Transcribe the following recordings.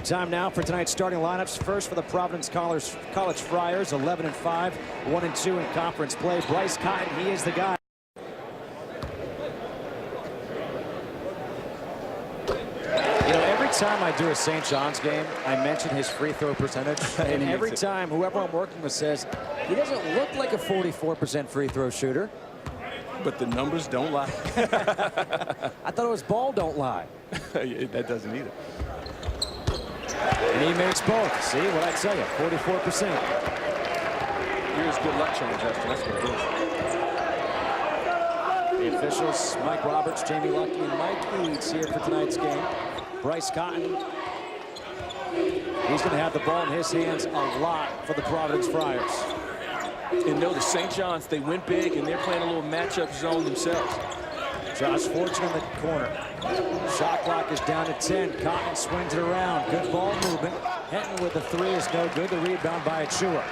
Time now for tonight's starting lineups. First for the Providence College Friars, 11-5, 1-2 in conference play. Bryce Cotton, he is the guy. You know, every time I do a St. John's game, I mention his free throw percentage. And every time whoever I'm working with says, he doesn't look like a 44% free throw shooter. But the numbers don't lie. I thought it was ball don't lie. That doesn't either. And he makes both. See what I tell you, 44%. Here's good luck charm, Justin. That's what it is. The officials, Mike Roberts, Jamie Luckey, and Mike Eads here for tonight's game. Bryce Cotton, he's going to have the ball in his hands a lot for the Providence Friars. And notice St. John's, they went big, and they're playing a little matchup zone themselves. Josh Fortune in the corner. Shot clock is down to 10. Cotton swings it around. Good ball movement. Henton with the three is no good. The rebound by Achua.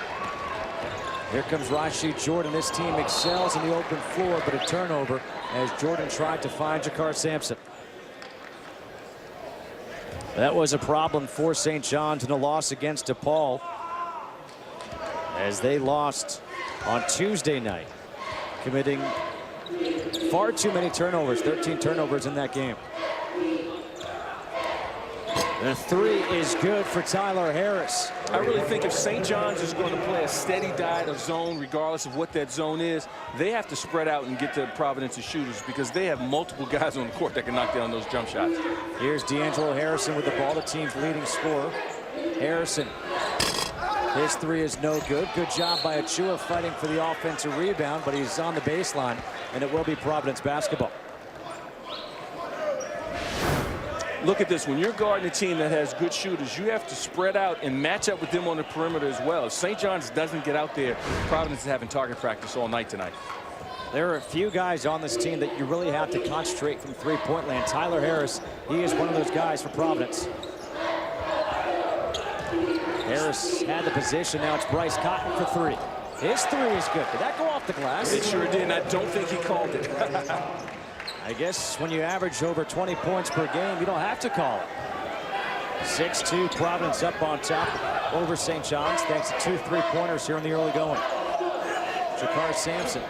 Here comes Rashid Jordan. This team excels in the open floor, but a turnover as Jordan tried to find Jakar Sampson. That was a problem for St. John's in a loss against DePaul, as they lost on Tuesday night, committing far too many turnovers, 13 turnovers in that game. The three is good for Tyler Harris. I really think if St. John's is going to play a steady diet of zone, regardless of what that zone is, they have to spread out and get to Providence's shooters, because they have multiple guys on the court that can knock down those jump shots. Here's D'Angelo Harrison with the ball, the team's leading scorer. Harrison, his three is no good. Good job by Achua fighting for the offensive rebound, but he's on the baseline, and it will be Providence basketball. Look at this. When you're guarding a team that has good shooters, you have to spread out and match up with them on the perimeter as well. If St. John's doesn't get out there, Providence is having target practice all night tonight. There are a few guys on this team that you really have to concentrate from three-point land. Tyler Harris, he is one of those guys for Providence. Harris had the position. Now it's Bryce Cotton for three. His three is good. Did that go off the glass? It sure did, and I don't think he called it. I guess when you average over 20 points per game, you don't have to call it. 6-2, Providence up on top over St. John's, thanks to 2 3-pointers here in the early going. Jakar Sampson.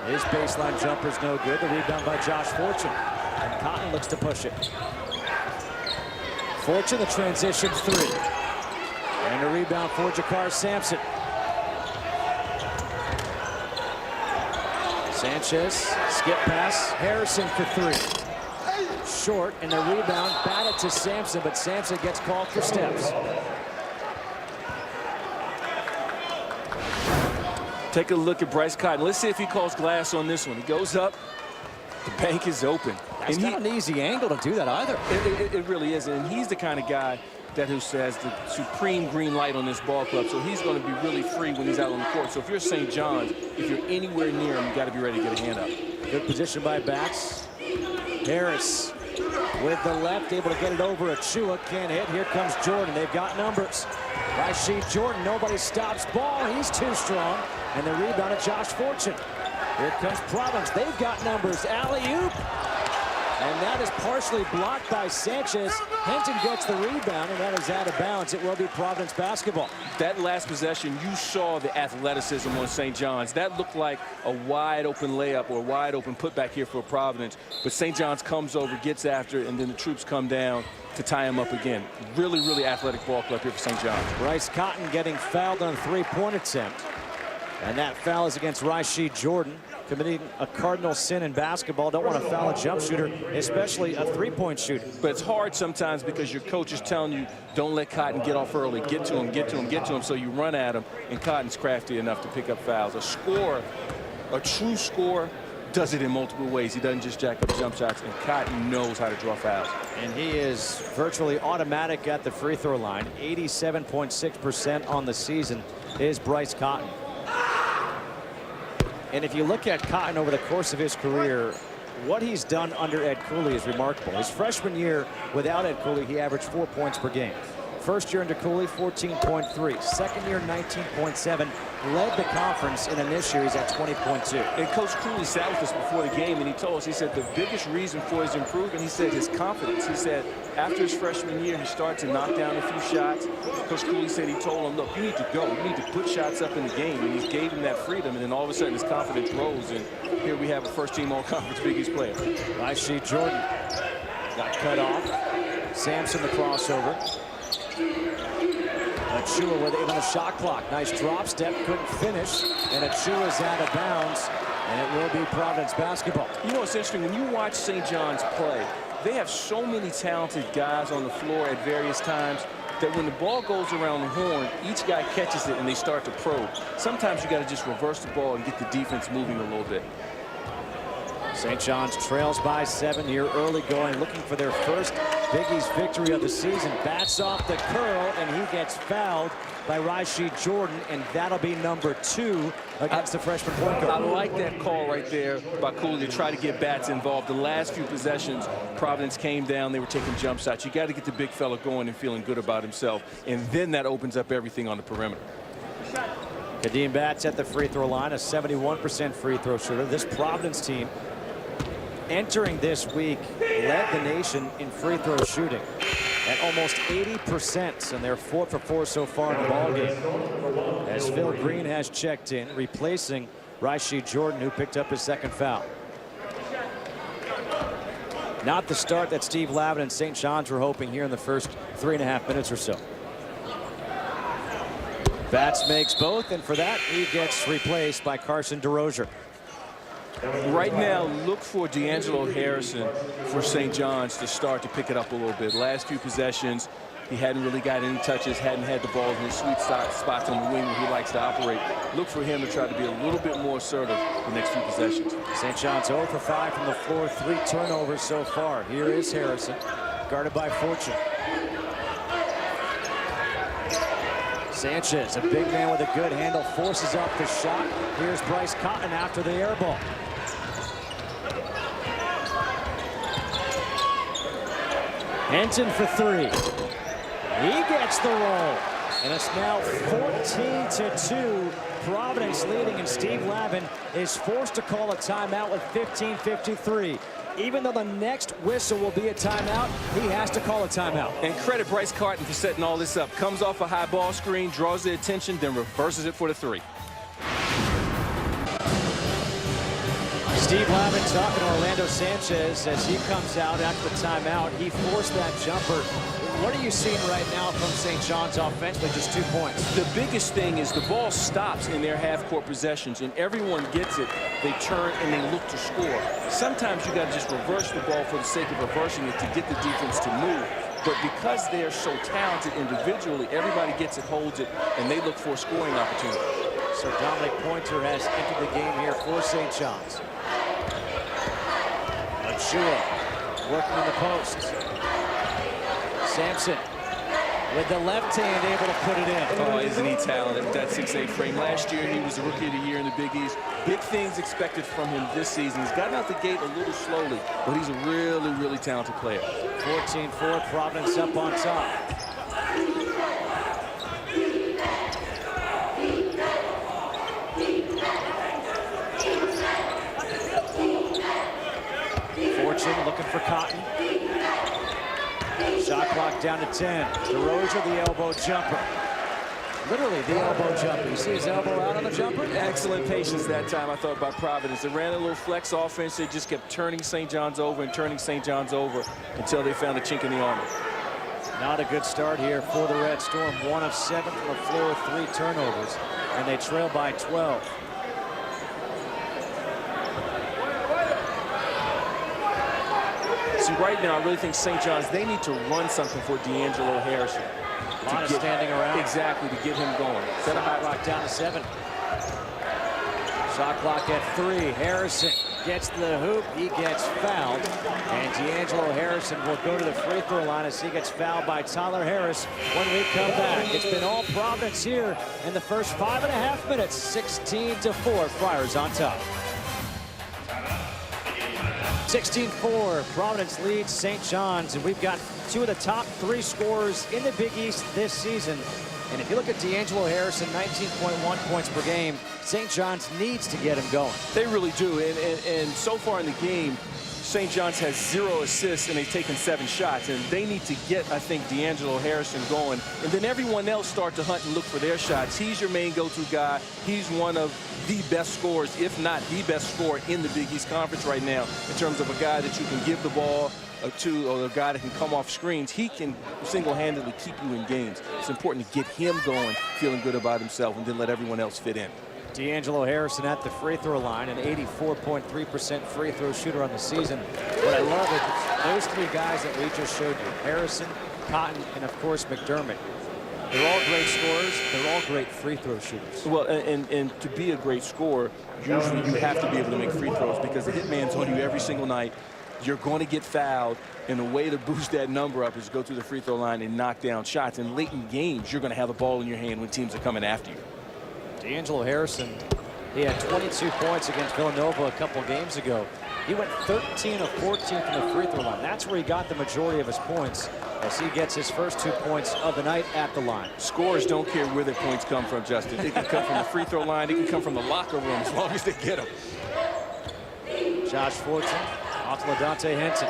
His baseline jumper's no good. The rebound by Josh Fortune. And Cotton looks to push it. Fortune, the transition three. And a rebound for Jakar Sampson. Sanchez, skip pass, Harrison for three. Short, and the rebound batted to Sampson, but Sampson gets called for steps. Take a look at Bryce Cotton. Let's see if he calls glass on this one. He goes up, the bank is open. That's not an easy angle to do that either. It really is, and he's the kind of guy that who says the supreme green light on this ball club, so he's going to be really free when he's out on the court. So if you're St. John's, if you're anywhere near him, you got to be ready to get a hand up. Good position by Bax. Harris with the left, able to get it over. Achua can't hit. Here comes Jordan. They've got numbers. Rashid Jordan, nobody stops ball. He's too strong. And the rebound of Josh Fortune. Here comes Providence. They've got numbers. Alley-oop. And that is partially blocked by Sanchez. Henton gets the rebound, and that is out of bounds. It will be Providence basketball. That last possession, you saw the athleticism on St. John's. That looked like a wide open layup or a wide open putback here for Providence. But St. John's comes over, gets after it, and then the troops come down to tie him up again. Really, really athletic ball club here for St. John's. Bryce Cotton getting fouled on a three-point attempt. And that foul is against Rashid Jordan, committing a cardinal sin in basketball. Don't want to foul a jump shooter, especially a three-point shooter. But it's hard sometimes because your coach is telling you, don't let Cotton get off early. Get to him, get to him, get to him. So you run at him, and Cotton's crafty enough to pick up fouls. A scorer, a true scorer, does it in multiple ways. He doesn't just jack up jump shots, and Cotton knows how to draw fouls. And he is virtually automatic at the free throw line. 87.6% on the season is Bryce Cotton. And if you look at Cotton over the course of his career, what he's done under Ed Cooley is remarkable. His freshman year without Ed Cooley, he averaged 4 points per game. First year under Cooley, 14.3. Second year, 19.7. Led the conference, and in this year, he's at 20.2. And Coach Cooley sat with us before the game, and he told us, he said the biggest reason for his improvement, he said his confidence. He said after his freshman year, he started to knock down a few shots. Coach Cooley said he told him, look, you need to go. You need to put shots up in the game, and he gave him that freedom, and then all of a sudden his confidence rose, and here we have a first-team All-Conference Big East player. Rashid Jordan got cut off. Sampson the crossover. Achua with even a shot clock. Nice drop step, couldn't finish, and Achua's out of bounds, and it will be Providence basketball. You know, it's interesting, when you watch St. John's play, they have so many talented guys on the floor at various times that when the ball goes around the horn, each guy catches it and they start to probe. Sometimes you got to just reverse the ball and get the defense moving a little bit. St. John's trails by 7 here early going, looking for their first Big East victory of the season. Bats off the curl, and he gets fouled by Rashid Jordan, and that'll be number 2 against the freshman point guard. I like that call right there by Cooley to try to get Bats involved. The last few possessions, Providence came down. They were taking jump shots. You got to get the big fella going and feeling good about himself, and then that opens up everything on the perimeter. Kadeem Bats at the free throw line, a 71% free throw shooter. This Providence team, entering this week, led the nation in free throw shooting at almost 80%, and they're 4 for 4 so far in the ballgame. As Phil Green has checked in, replacing Rashid Jordan, who picked up his second foul. Not the start that Steve Lavin and St. John's were hoping here in the first 3.5 minutes or so. Bats makes both, and for that, he gets replaced by Carson DeRozier. Right now, look for D'Angelo Harrison for St. John's to start to pick it up a little bit. Last few possessions, he hadn't really got any touches, hadn't had the ball in his sweet spots on the wing where he likes to operate. Look for him to try to be a little bit more assertive the next few possessions. St. John's 0 for 5 from the floor, 3 turnovers so far. Here is Harrison, guarded by Fortune. Sanchez, a big man with a good handle, forces up the shot. Here's Bryce Cotton after the air ball. Henton for 3. He gets the roll. And it's now 14-2. Providence leading, and Steve Lavin is forced to call a timeout with 15:53. Even though the next whistle will be a timeout, he has to call a timeout. And credit Bryce Cotton for setting all this up. Comes off a high ball screen, draws the attention, then reverses it for the 3. Steve Lavin talking to Orlando Sanchez as he comes out after the timeout. He forced that jumper. What are you seeing right now from St. John's offensively? Just 2 points. The biggest thing is the ball stops in their half-court possessions, and everyone gets it. They turn and they look to score. Sometimes you got to just reverse the ball for the sake of reversing it to get the defense to move. But because they're so talented individually, everybody gets it, holds it, and they look for a scoring opportunity. So Dominic Pointer has entered the game here for St. John's. Achua working in the post. Sampson with the left hand able to put it in. Oh, isn't he talented with that 6'8" frame? Last year, he was the Rookie of the Year in the Big East. Big things expected from him this season. He's gotten out the gate a little slowly, but he's a really, really talented player. 14-4, Providence up on top. Fortune looking for Cotton. Shot clock down to 10. DeRozier, the elbow jumper. Literally the elbow jumper. You see his elbow out on the jumper? Excellent patience that time, I thought, by Providence. They ran a little flex offense. They just kept turning St. John's over and turning St. John's over until they found a chink in the armor. Not a good start here for the Red Storm. 1 of 7 from the floor, 3 turnovers, and they trail by 12. See, right now, I really think St. John's, they need to run something for D'Angelo Harrison. A lot of standing around. Exactly, to get him going. Set a hot rock down to 7. Shot clock at 3. Harrison gets the hoop. He gets fouled. And D'Angelo Harrison will go to the free throw line as he gets fouled by Tyler Harris when we come back. It's been all Providence here in the first 5.5 minutes. 16-4, Friars on top. 16-4, Providence leads St. John's, and we've got two of the top 3 scorers in the Big East this season. And if you look at D'Angelo Harrison, 19.1 points per game, St. John's needs to get him going. They really do, and so far in the game, St. John's has 0 assists, and they've taken 7 shots, and they need to get, I think, D'Angelo Harrison going, and then everyone else start to hunt and look for their shots. He's your main go-to guy. He's one of the best scorers, if not the best scorer in the Big East Conference right now, in terms of a guy that you can give the ball to, or a guy that can come off screens. He can single-handedly keep you in games. It's important to get him going, feeling good about himself, and then let everyone else fit in. D'Angelo Harrison at the free throw line, an 84.3% free throw shooter on the season. What I love is those 3 guys that we just showed you, Harrison, Cotton, and of course McDermott. They're all great scorers. They're all great free throw shooters. Well, and to be a great scorer, usually you have to be able to make free throws because the hitman's on you every single night. You're going to get fouled, and the way to boost that number up is go to the free throw line and knock down shots. And late in games, you're going to have the ball in your hand when teams are coming after you. D'Angelo Harrison, he had 22 points against Villanova a couple games ago. He went 13 of 14 from the free throw line. That's where he got the majority of his points as he gets his first 2 points of the night at the line. Scorers don't care where their points come from, Justin. It can come from the free throw line. It can come from the locker room as long as they get them. Josh Fortune off to LaDante Henson.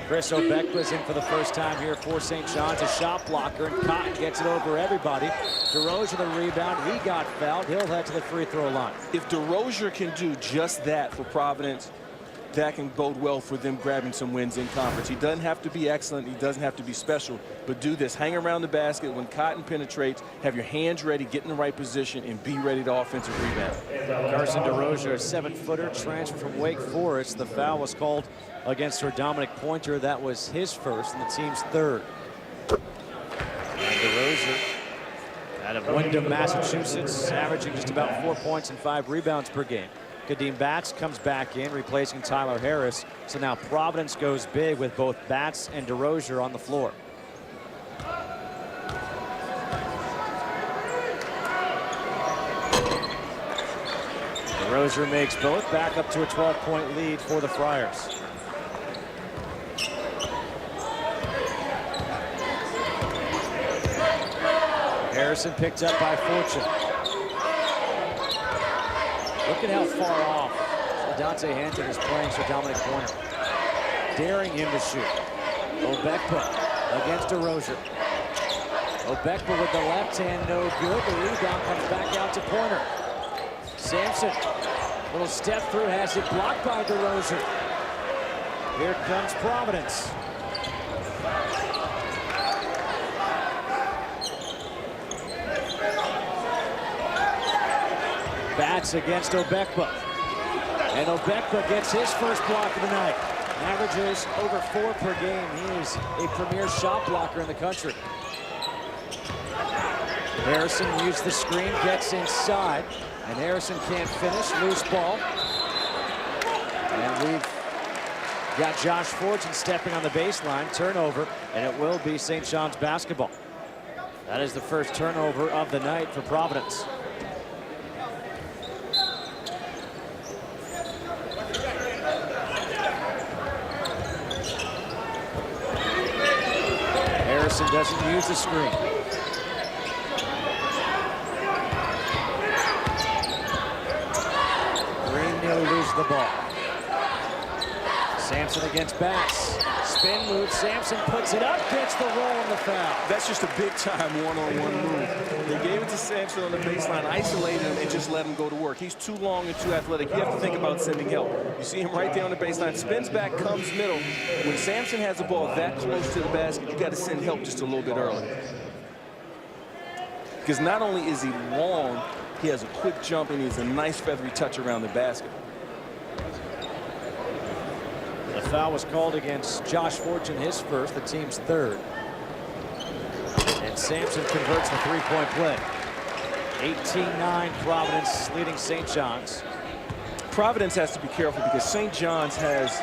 Chris Obekba's in for the first time here for St. John's, a shot blocker, and Cotton gets it over everybody. DeRozier the rebound. He got fouled. He'll head to the free throw line. If DeRozier can do just that for Providence, that can bode well for them grabbing some wins in conference. He doesn't have to be excellent. He doesn't have to be special. But do this. Hang around the basket when Cotton penetrates. Have your hands ready, get in the right position, and be ready to offensive rebound. Carson DeRozier, a 7-footer, transferred from Wake Forest. The foul was called against her Dominic Pointer. That was his first and the team's 3rd. And DeRozier out of Windham, Massachusetts, averaging just about 4 points and 5 rebounds per game. Kadeem Batts comes back in, replacing Tyler Harris. So now Providence goes big with both Batts and DeRozier on the floor. DeRozier makes both, back up to a 12-point lead for the Friars. Harrison picked up by Fortune. Look at how far off LaDante Henson is playing for Dominic Pointer. Daring him to shoot. Obekba against DeRozier. Obekba with the left hand, no good. The rebound comes back out to Pointer. Sampson, little step through, has it blocked by DeRozier. Here comes Providence. Batts against Obekba. And Obekba gets his first block of the night. Averages over 4 per game. He is a premier shot blocker in the country. Harrison used the screen, gets inside, and Harrison can't finish. Loose ball. And we've got Josh Fortune stepping on the baseline. Turnover, and it will be St. John's basketball. That is the first turnover of the night for Providence. Harrison doesn't use the screen. Green nearly loses the ball. Sampson against Batts. Spin move. Sampson puts it up, gets the roll and the foul. That's just a big-time one-on-one move. They gave it to Sampson on the baseline, isolated him, and just let him go to work. He's too long and too athletic. You have to think about sending help. You see him right there on the baseline, spins back, comes middle. When Sampson has the ball that close to the basket, you got to send help just a little bit early. Because not only is he long, he has a quick jump, and he has a nice feathery touch around the basket. The foul was called against Josh Fortune, his first, the team's 3rd. And Sampson converts the 3-point play. 18-9 Providence leading St. John's. Providence has to be careful because St. John's has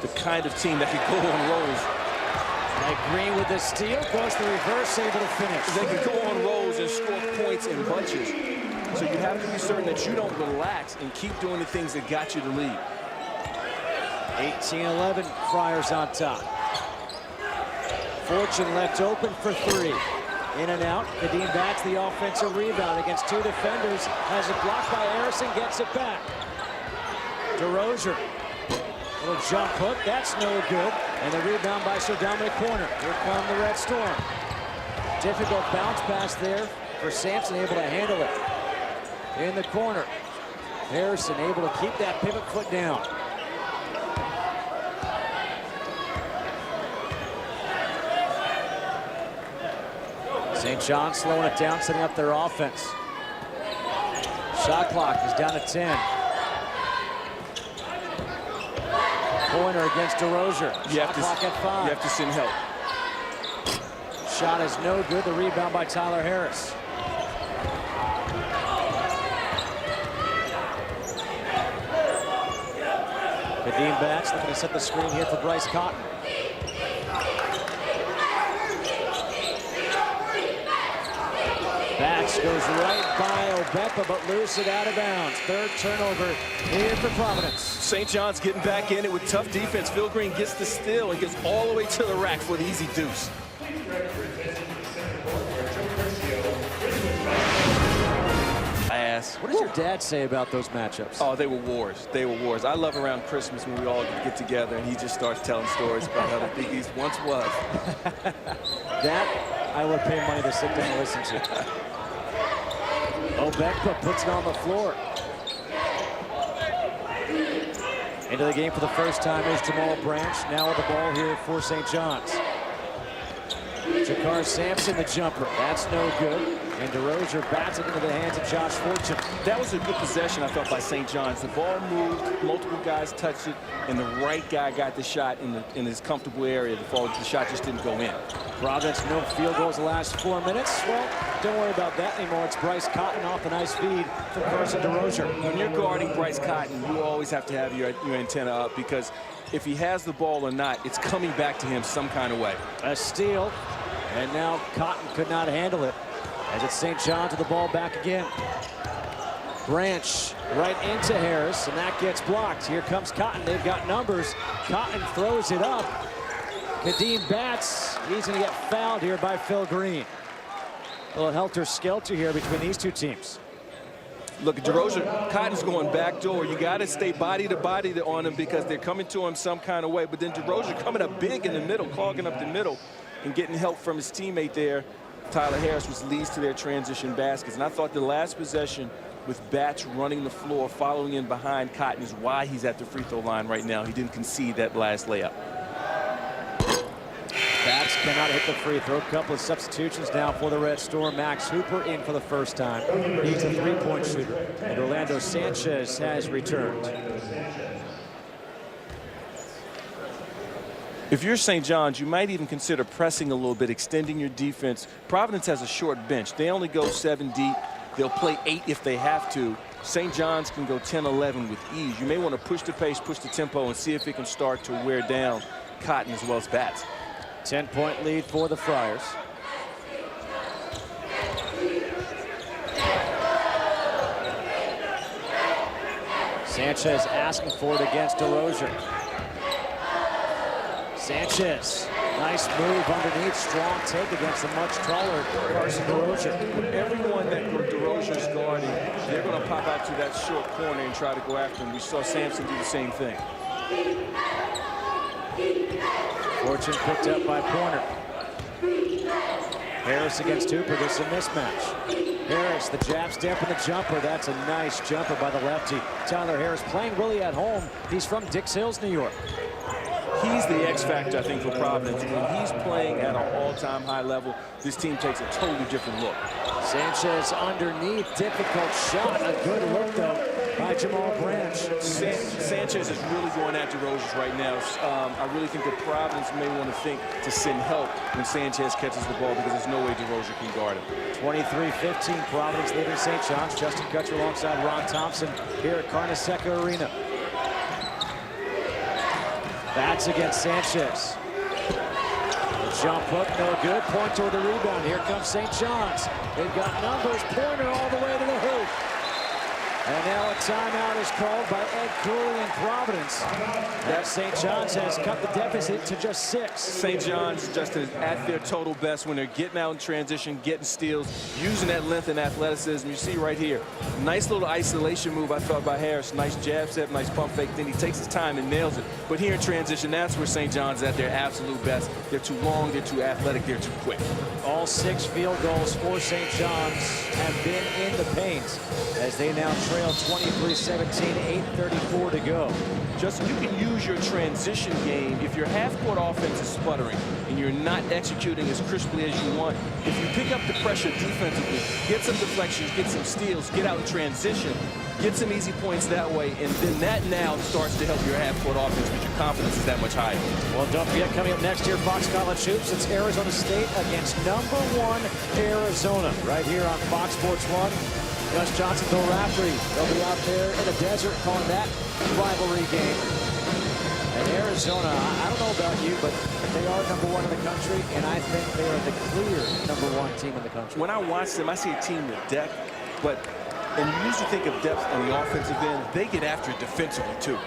the kind of team that can go on rolls. Mike Green with the steal, goes the reverse, able to finish. They can go on rolls and score points in bunches. So you have to be certain that you don't relax and keep doing the things that got you the lead. 18-11, Friars on top. Fortune left open for three. In and out. Kadeem Batts the offensive rebound against two defenders. Has it blocked by Harrison, gets it back. DeRozier. Little jump hook, that's no good. And the rebound by Sir Dominic Corner. Here come the Red Storm. Difficult bounce pass there for Sampson, able to handle it. In the corner. Harrison able to keep that pivot foot down. St. John slowing it down, setting up their offense. Shot clock is down to 10. Pointer against DeRozier. Shot clock at 5. You have to send help. Shot is no good. The rebound by Tyler Harris. Kadeem Batts looking to set the screen here for Bryce Cotton. Batts goes right by Obekpa, but loose it out of bounds. Third turnover here for Providence. St. John's getting back in it with tough defense. Phil Green gets the steal and gets all the way to the rack for the easy deuce. What does your dad say about those matchups? Oh, they were wars. They were wars. I love around Christmas when we all get together and he just starts telling stories about how the Big East once was. That I would pay money to sit down and listen to. Obekpa puts it on the floor. Into the game for the first time is Jamal Branch. Now with the ball here for St. John's. Jakar Sampson, the jumper. That's no good. And DeRozier bats it into the hands of Josh Fortune. That was a good possession, I thought, by St. John's. The ball moved, multiple guys touched it, and the right guy got the shot in his comfortable area. The shot just didn't go in. Providence, no field goals the last 4 minutes. Well, don't worry about that anymore. It's Bryce Cotton off a nice feed from Carson DeRozier. When you're guarding Bryce Cotton, you always have to have your antenna up, because if he has the ball or not, it's coming back to him some kind of way. A steal, and now Cotton could not handle it. As it's St. John's with the ball back again. Branch right into Harris, and that gets blocked. Here comes Cotton. They've got numbers. Cotton throws it up. Kadeem Batts, he's going to get fouled here by Phil Green. A little helter-skelter here between these two teams. Look, DeRozier, Cotton's going back door. You got to stay body to body on him because they're coming to him some kind of way. But then DeRozier coming up big in the middle, clogging up the middle, and getting help from his teammate there. Tyler Harris, which leads to their transition baskets. And I thought the last possession with Batts running the floor, following in behind Cotton, is why he's at the free throw line right now. He didn't concede that last layup. Batts cannot hit the free throw. A couple of substitutions now for the Red Storm. Max Hooper in for the first time. He's a three-point shooter. And Orlando Sanchez has returned. If you're St. John's, you might even consider pressing a little bit, extending your defense. Providence has a short bench. They only go 7 deep. They'll play 8 if they have to. St. John's can go 10-11 with ease. You may want to push the pace, push the tempo, and see if it can start to wear down Cotton as well as Batts. 10-point lead for the Friars. Sanchez asking for it against DeRozier. Sanchez, nice move underneath, strong take against the much taller Carson DeRozier. Everyone that DeRozier's guarding, they're going to pop out to that short corner and try to go after him. We saw Sampson do the same thing. Fortune picked up by Pointer. Harris against Hooper, this is a mismatch. Harris, the jab step and the jumper. That's a nice jumper by the lefty. Tyler Harris playing really at home. He's from Dix Hills, New York. He's the X factor, I think, for Providence. When he's playing at an all-time high level, this team takes a totally different look. Sanchez underneath, difficult shot. A good look, though, by Jamal Branch. Sanchez is really going at DeRozier right now. I really think that Providence may want to think to send help when Sanchez catches the ball, because there's no way DeRozier can guard him. 23-15, Providence leading St. John's. Justin Kutcher alongside Ron Thompson here at Carnesecca Arena. Batts against Sanchez. The jump hook, no good. Point toward the rebound. Here comes St. John's. They've got numbers. Pointer all the way to the hoop. And now a timeout is called by Ed Cooley in Providence. That St. John's has cut the deficit to just 6. St. John's just is at their total best when they're getting out in transition, getting steals, using that length and athleticism. You see right here, nice little isolation move I thought by Harris. Nice jab step, nice pump fake. Then he takes his time and nails it. But here in transition, that's where St. John's at their absolute best. They're too long, they're too athletic, they're too quick. All 6 field goals for St. John's have been in the paint as they now trail 23-17, 8:34 to go. Justin, you can use your transition game if your half-court offense is sputtering and you're not executing as crisply as you want. If you pick up the pressure defensively, get some deflections, get some steals, get out in transition, get some easy points that way, and then that now starts to help your half-court offense because your confidence is that much higher. Well, don't forget, coming up next year, Fox College Hoops, it's Arizona State against #1 Arizona right here on Fox Sports 1. Gus Johnson, Bill Raftery, they'll be out there in the desert calling that rivalry game. And Arizona, I don't know about you, but they are #1 in the country, and I think they are the clear #1 team in the country. When I watch them, I see a team with depth, and you usually think of depth on the offensive end, they get after it defensively too.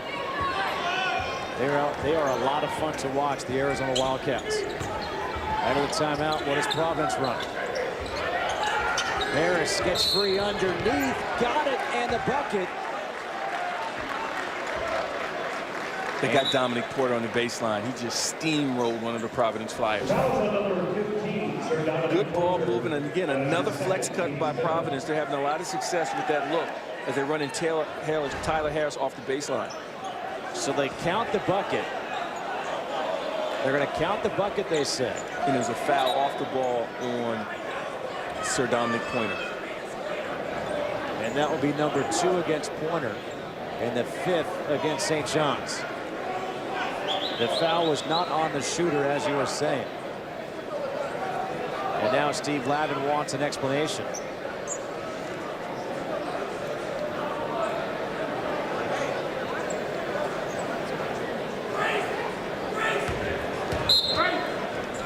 They are a lot of fun to watch, the Arizona Wildcats. Out of the timeout, what does Providence run? Harris gets free underneath, got it, and the bucket. They got Dominic Porter on the baseline. He just steamrolled one of the Providence Flyers. Good ball movement, and again, another flex cut by Providence. They're having a lot of success with that look as they're running Tyler Harris off the baseline. So they count the bucket. They're going to count the bucket, they said. And there's a foul off the ball on Sir Dominic Pointer. And that will be #2 against Pointer and the 5th against St. John's. The foul was not on the shooter, as you were saying. And now Steve Lavin wants an explanation.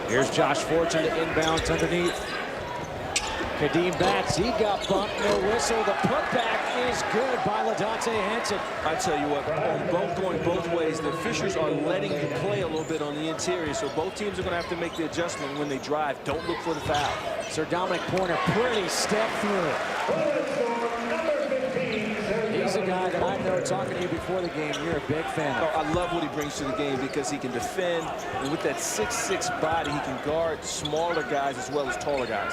Here's Josh Fortune to inbounds underneath. Kadeem Batts, he got bumped, no whistle. The putback is good by LaDontae Henson. I tell you what, going both ways, the officials are letting you play a little bit on the interior, so both teams are going to have to make the adjustment when they drive. Don't look for the foul. Sir Dominic Pointer, pretty step through. He's a guy that I know, talking to you before the game, you're a big fan of. I love what he brings to the game because he can defend, and with that 6'6" body, he can guard smaller guys as well as taller guys.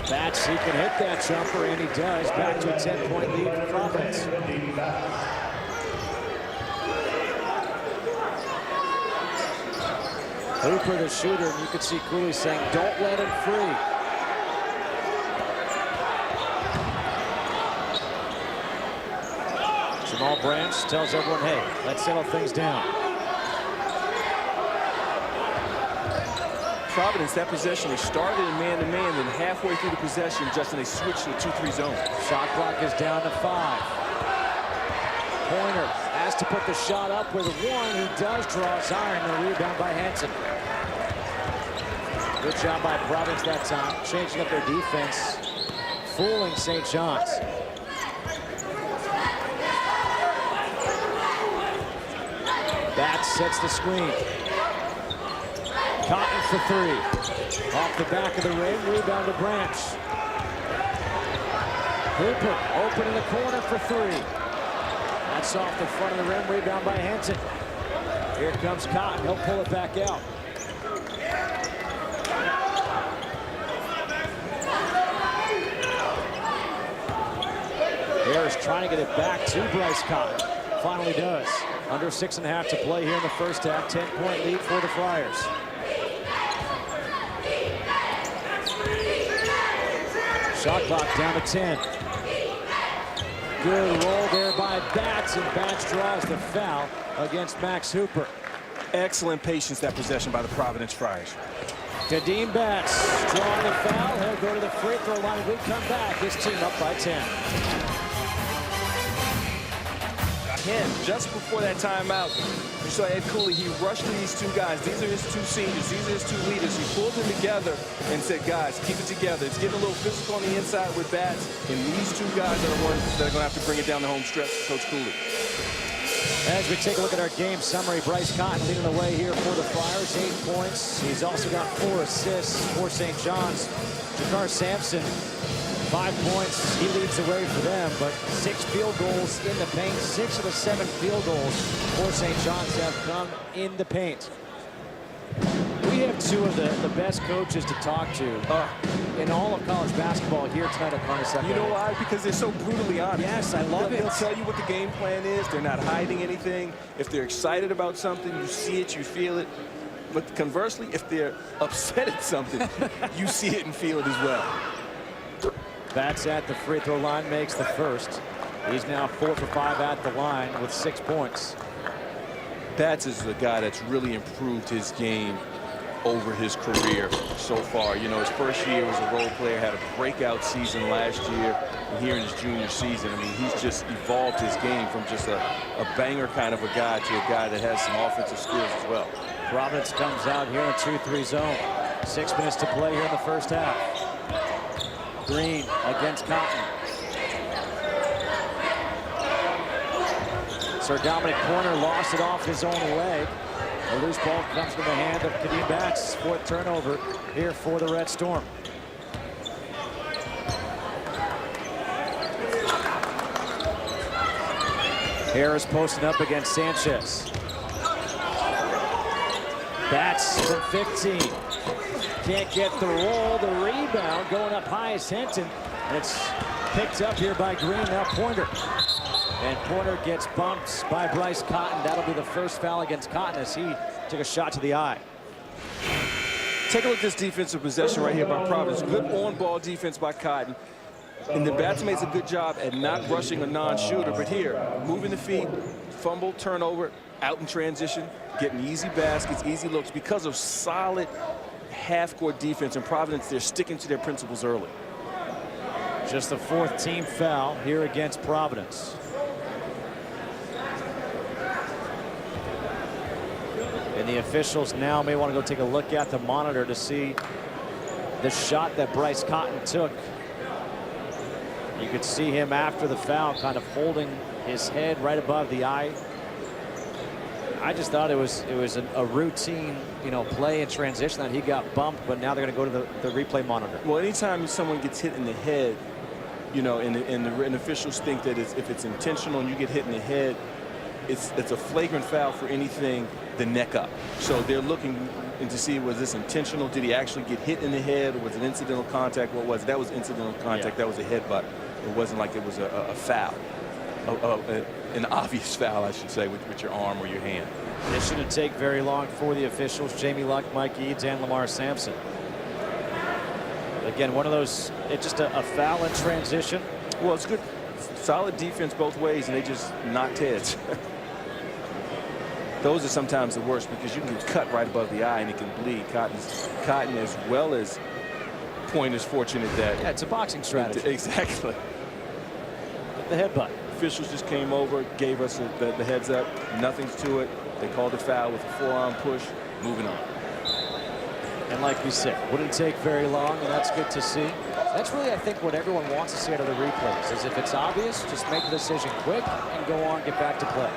Batts, he can hit that jumper, and he does. Back to a 10-point lead for Providence. Hooper, the shooter, and you can see Cooley saying, don't let him free. Jamal Branch tells everyone, hey, let's settle things down. Providence, that possession, they started in man-to-man, then halfway through the possession, Justin, they switched to a 2-3 zone. Shot clock is down to 5. Pointer has to put the shot up with 1. He does draw his iron. The rebound by Henson. Good job by Providence that time, changing up their defense, fooling St. John's. Batts sets the screen. Cotton for 3. Off the back of the rim, rebound to Branch. Hooper open in the corner for 3. That's off the front of the rim, rebound by Henson. Here comes Cotton, he'll pull it back out. Harris trying to get it back to Bryce Cotton. Finally does. Under 6.5 to play here in the first half. 10-point lead for the Flyers. Shot clock down to 10. Good roll there by Batts, and Batts draws the foul against Max Hooper. Excellent patience, that possession by the Providence Friars. Kadeem Batts drawing the foul. He'll go to the free throw line. We come back. His team up by 10. 10, just before that timeout, you saw Ed Cooley, he rushed to these two guys. These are his two seniors. These are his two leaders. He pulled them together and said, guys, keep it together. It's getting a little physical on the inside with bats, and these two guys are the ones that are going to have to bring it down the home stretch, Coach Cooley. As we take a look at our game summary, Bryce Cotton leading the way here for the Friars, 8 points. He's also got 4 assists for St. John's. Jakar Sampson, 5 points. He leads the way for them, but 6 field goals in the paint. 6 of the 7 field goals for St. John's have come in the paint. We have 2 of the best coaches to talk to in all of college basketball here tonight at Carnesecca. You know why? Because they're so brutally honest. Yes, I love it. They'll tell you what the game plan is. They're not hiding anything. If they're excited about something, you see it, you feel it. But conversely, if they're upset at something, you see it and feel it as well. Bats at the free throw line, makes the first. He's now 4 for 5 at the line with 6 points. Bats is the guy that's really improved his game over his career so far. You know, his first year as a role player, had a breakout season last year, and here in his junior season, I mean, he's just evolved his game from just a banger kind of a guy to a guy that has some offensive skills as well. Providence comes out here in a 2-3 zone. 6 minutes to play here in the first half. Green against Cotton. Sir Dominic Pointer lost it off his own leg. A loose ball comes from the hand of Kadeem Bats. 4th turnover here for the Red Storm. Harris posting up against Sanchez. Bats from 15. Can't get the roll. The rebound going up high is Henton. And it's picked up here by Green. Now Pointer. And Pointer gets bumped by Bryce Cotton. That'll be the first foul against Cotton as he took a shot to the eye. Take a look at this defensive possession right here by Providence. Good on-ball defense by Cotton. And the Bats makes a good job at not rushing a non-shooter. But here, moving the feet, fumble, turnover, out in transition, getting easy baskets, easy looks. Because of solid half-court defense in Providence, they're sticking to their principles early. Just the 4th team foul here against Providence. And the officials now may want to go take a look at the monitor to see the shot that Bryce Cotton took. You could see him after the foul kind of holding his head right above the eye. I just thought it was a routine, you know, play in transition that he got bumped, but now they're going to go to the replay monitor. Well, anytime someone gets hit in the head, you know, and officials think that if it's intentional and you get hit in the head, it's a flagrant foul for anything the neck up. So they're looking to see, was this intentional? Did he actually get hit in the head? Or was it incidental contact? What was it? That was incidental contact. Yeah. That was a headbutt. It wasn't like it was a foul, an obvious foul, I should say, with your arm or your hand. It shouldn't take very long for the officials. Jamie Luck, Mike Eads, and Lamar Sampson. Again, one of those, it's just a foul in transition. Well, it's good, solid defense both ways, and they just knocked heads. Those are sometimes the worst because you can get cut right above the eye and it can bleed. Cotton as well as Pointer's fortunate that. Yeah, it's a boxing strategy. Exactly. The headbutt. Officials just came over, gave us the heads up. Nothing's to it. They called a foul with a forearm push. Moving on. And like we said, wouldn't take very long, and that's good to see. That's really, I think, what everyone wants to see out of the replays, is if it's obvious, just make the decision quick and go on, get back to play.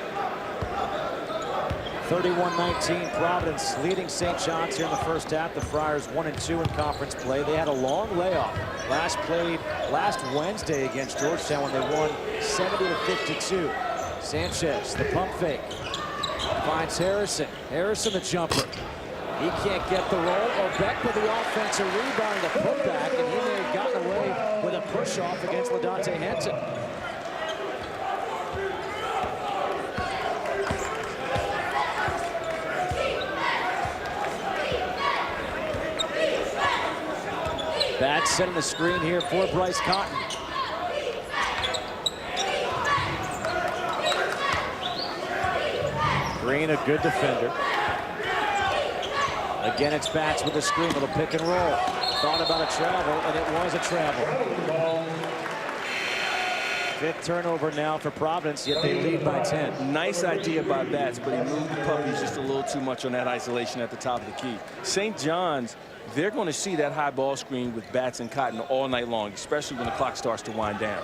31-19, Providence leading St. John's here in the first half. The Friars 1-2 in conference play. They had a long layoff. Played last Wednesday against Georgetown when they won 70-52. Sanchez, the pump fake, finds Harrison. Harrison, the jumper. He can't get the roll. Obeck with the offensive rebound, the putback, and he may have gotten away with a push-off against LaDontae Henson. Bats setting the screen here for Bryce Cotton. Green, a good defender. Again, it's Bats with the screen, little pick and roll. Thought about a travel, and it was a travel. Fifth turnover now for Providence, yet they lead by 10. Nice idea by Batts, but he moved the puppies just a little too much on that isolation at the top of the key. St. John's, they're going to see that high ball screen with Batts and Cotton all night long, especially when the clock starts to wind down.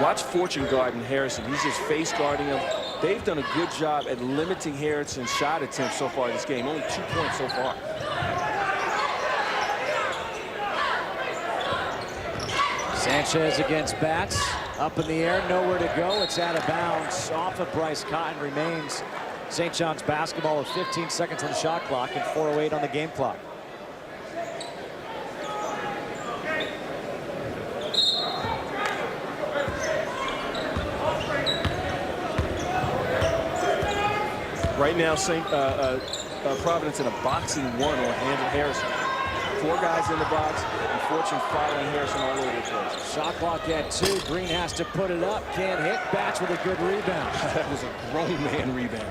Watch Fortune guarding Harrison. He's just face guarding him. They've done a good job at limiting Harrison's shot attempts so far in this game. Only 2 points so far. Sanchez against Batts. Up in the air, nowhere to go. It's out of bounds. Off of Bryce Cotton. Remains St. John's basketball with 15 seconds on the shot clock and 4:08 on the game clock. Right now, Providence in a boxing one on Andrew Harrison. 4 guys in the box, and Fortune following Harrison all over the place. Shot clock at 2. Green has to put it up. Can't hit. Batts with a good rebound. That was a grown man rebound.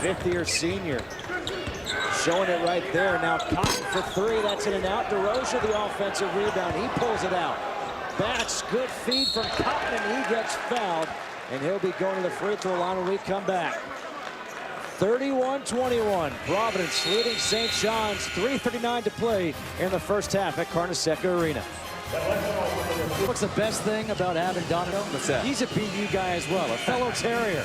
Fifth-year senior. Showing it right there. Now Cotton for 3. That's in and out. DeRosa, the offensive rebound. He pulls it out. Batts, good feed from Cotton, and he gets fouled. And he'll be going to the free throw line when we come back. 31-21. Providence leading St. John's. 3:39 to play in the first half at Carnesecca Arena. What's the best thing about having Donato? What's that? He's a BU guy as well, a fellow Terrier.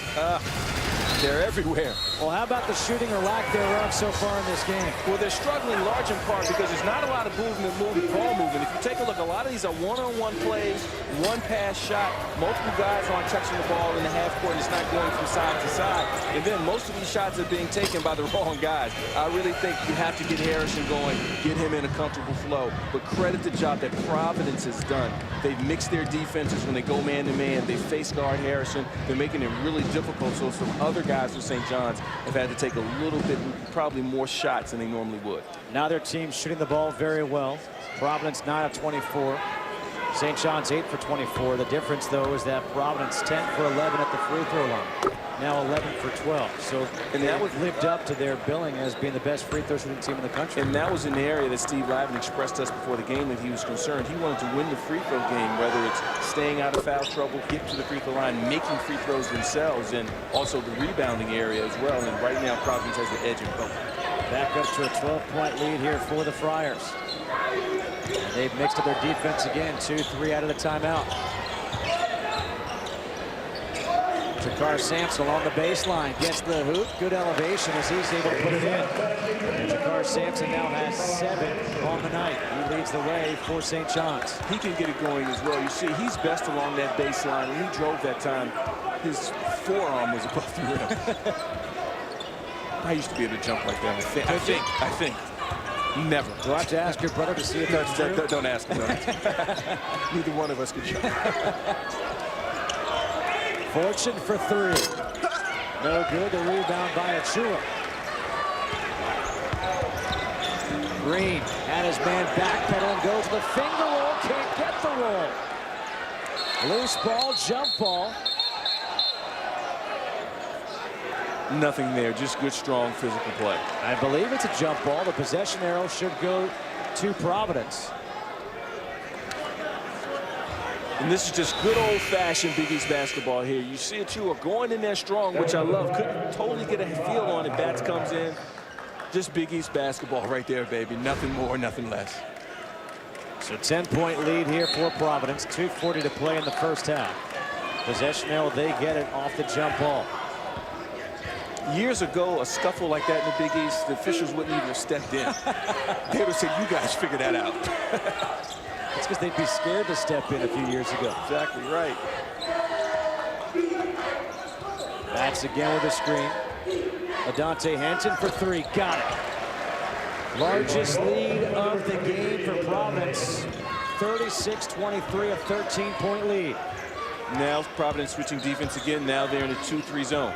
They're everywhere. Well, how about the shooting or lack thereof so far in this game? Well, they're struggling large in part because there's not a lot of ball movement. If you take a look, a lot of these are one-on-one plays, one-pass shot. Multiple guys aren't touching the ball in the half court, and it's not going from side to side. And then most of these shots are being taken by the wrong guys. I really think you have to get Harrison going, get him in a comfortable flow. But credit the job that Providence has done. They've mixed their defenses when they go man-to-man. They face guard Harrison. They're making it really difficult, so some other guys for St. John's have had to take a little bit, probably more shots than they normally would. Now their team's shooting the ball very well. Providence 9 of 24. St. John's 8 for 24. The difference, though, is that Providence 10 for 11 at the free throw line. Now 11 for 12. So and that was lived up to their billing as being the best free throw shooting team in the country. And that was an area that Steve Lavin expressed to us before the game that he was concerned. He wanted to win the free throw game, whether it's staying out of foul trouble, get to the free throw line, making free throws themselves, and also the rebounding area as well. And right now, Providence has the edge in both. Back up to a 12-point lead here for the Friars. And they've mixed up their defense again. 2-3 out of the timeout. Jakar Sampson on the baseline, gets the hoop. Good elevation as he's able to put it in. And Jakar Sampson now has 7 on the night. He leads the way for St. John's. He can get it going as well. You see, he's best along that baseline. When he drove that time, his forearm was above the rim. I used to be able to jump like that. I think. Never. Do I have to ask your brother to see if that's true? Don't ask him. Neither one of us could jump. Fortune for 3. No good. The rebound by Achua. Green had his man backpedaling, goes to the finger roll, can't get the roll. Loose ball, jump ball. Nothing there, just good, strong physical play. I believe it's a jump ball. The possession arrow should go to Providence. And this is just good old-fashioned Big East basketball here. You see Achua going in there strong, which I love. Couldn't totally get a feel on it. Batts comes in. Just Big East basketball right there, baby. Nothing more, nothing less. So 10-point lead here for Providence. 2:40 to play in the first half. Possession arrow, they get it off the jump ball. Years ago, a scuffle like that in the Big East, the officials wouldn't even have stepped in. They would have said, you guys figure that out. It's because they'd be scared to step in a few years ago. Exactly right. Batts again with a screen. Adante Henton for 3. Got it. Largest lead of the game for Providence. 36-23, a 13-point lead. Now Providence switching defense again. Now they're in a 2-3 zone.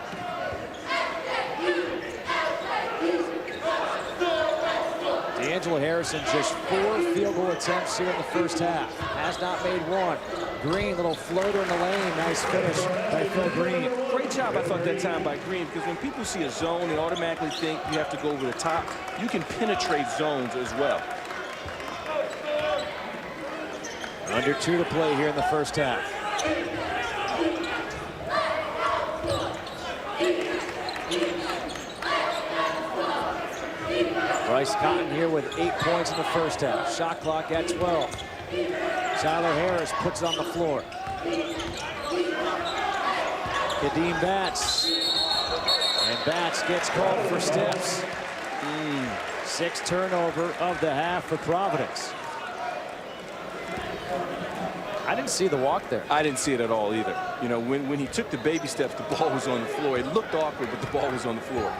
D'Angelo Harrison just 4 field goal attempts here in the first half. Has not made one. Green, little floater in the lane. Nice finish by Phil Green. Great job, I thought, that time by Green, because when people see a zone, they automatically think you have to go over the top. You can penetrate zones as well. Under 2 to play here in the first half. Bryce Cotton here with 8 points in the first half. Shot clock at 12. Tyler Harris puts it on the floor. Kadeem Batts. And Batts gets called for steps. 6th turnover of the half for Providence. I didn't see the walk there. I didn't see it at all either. You know, when he took the baby steps, the ball was on the floor. It looked awkward, but the ball was on the floor.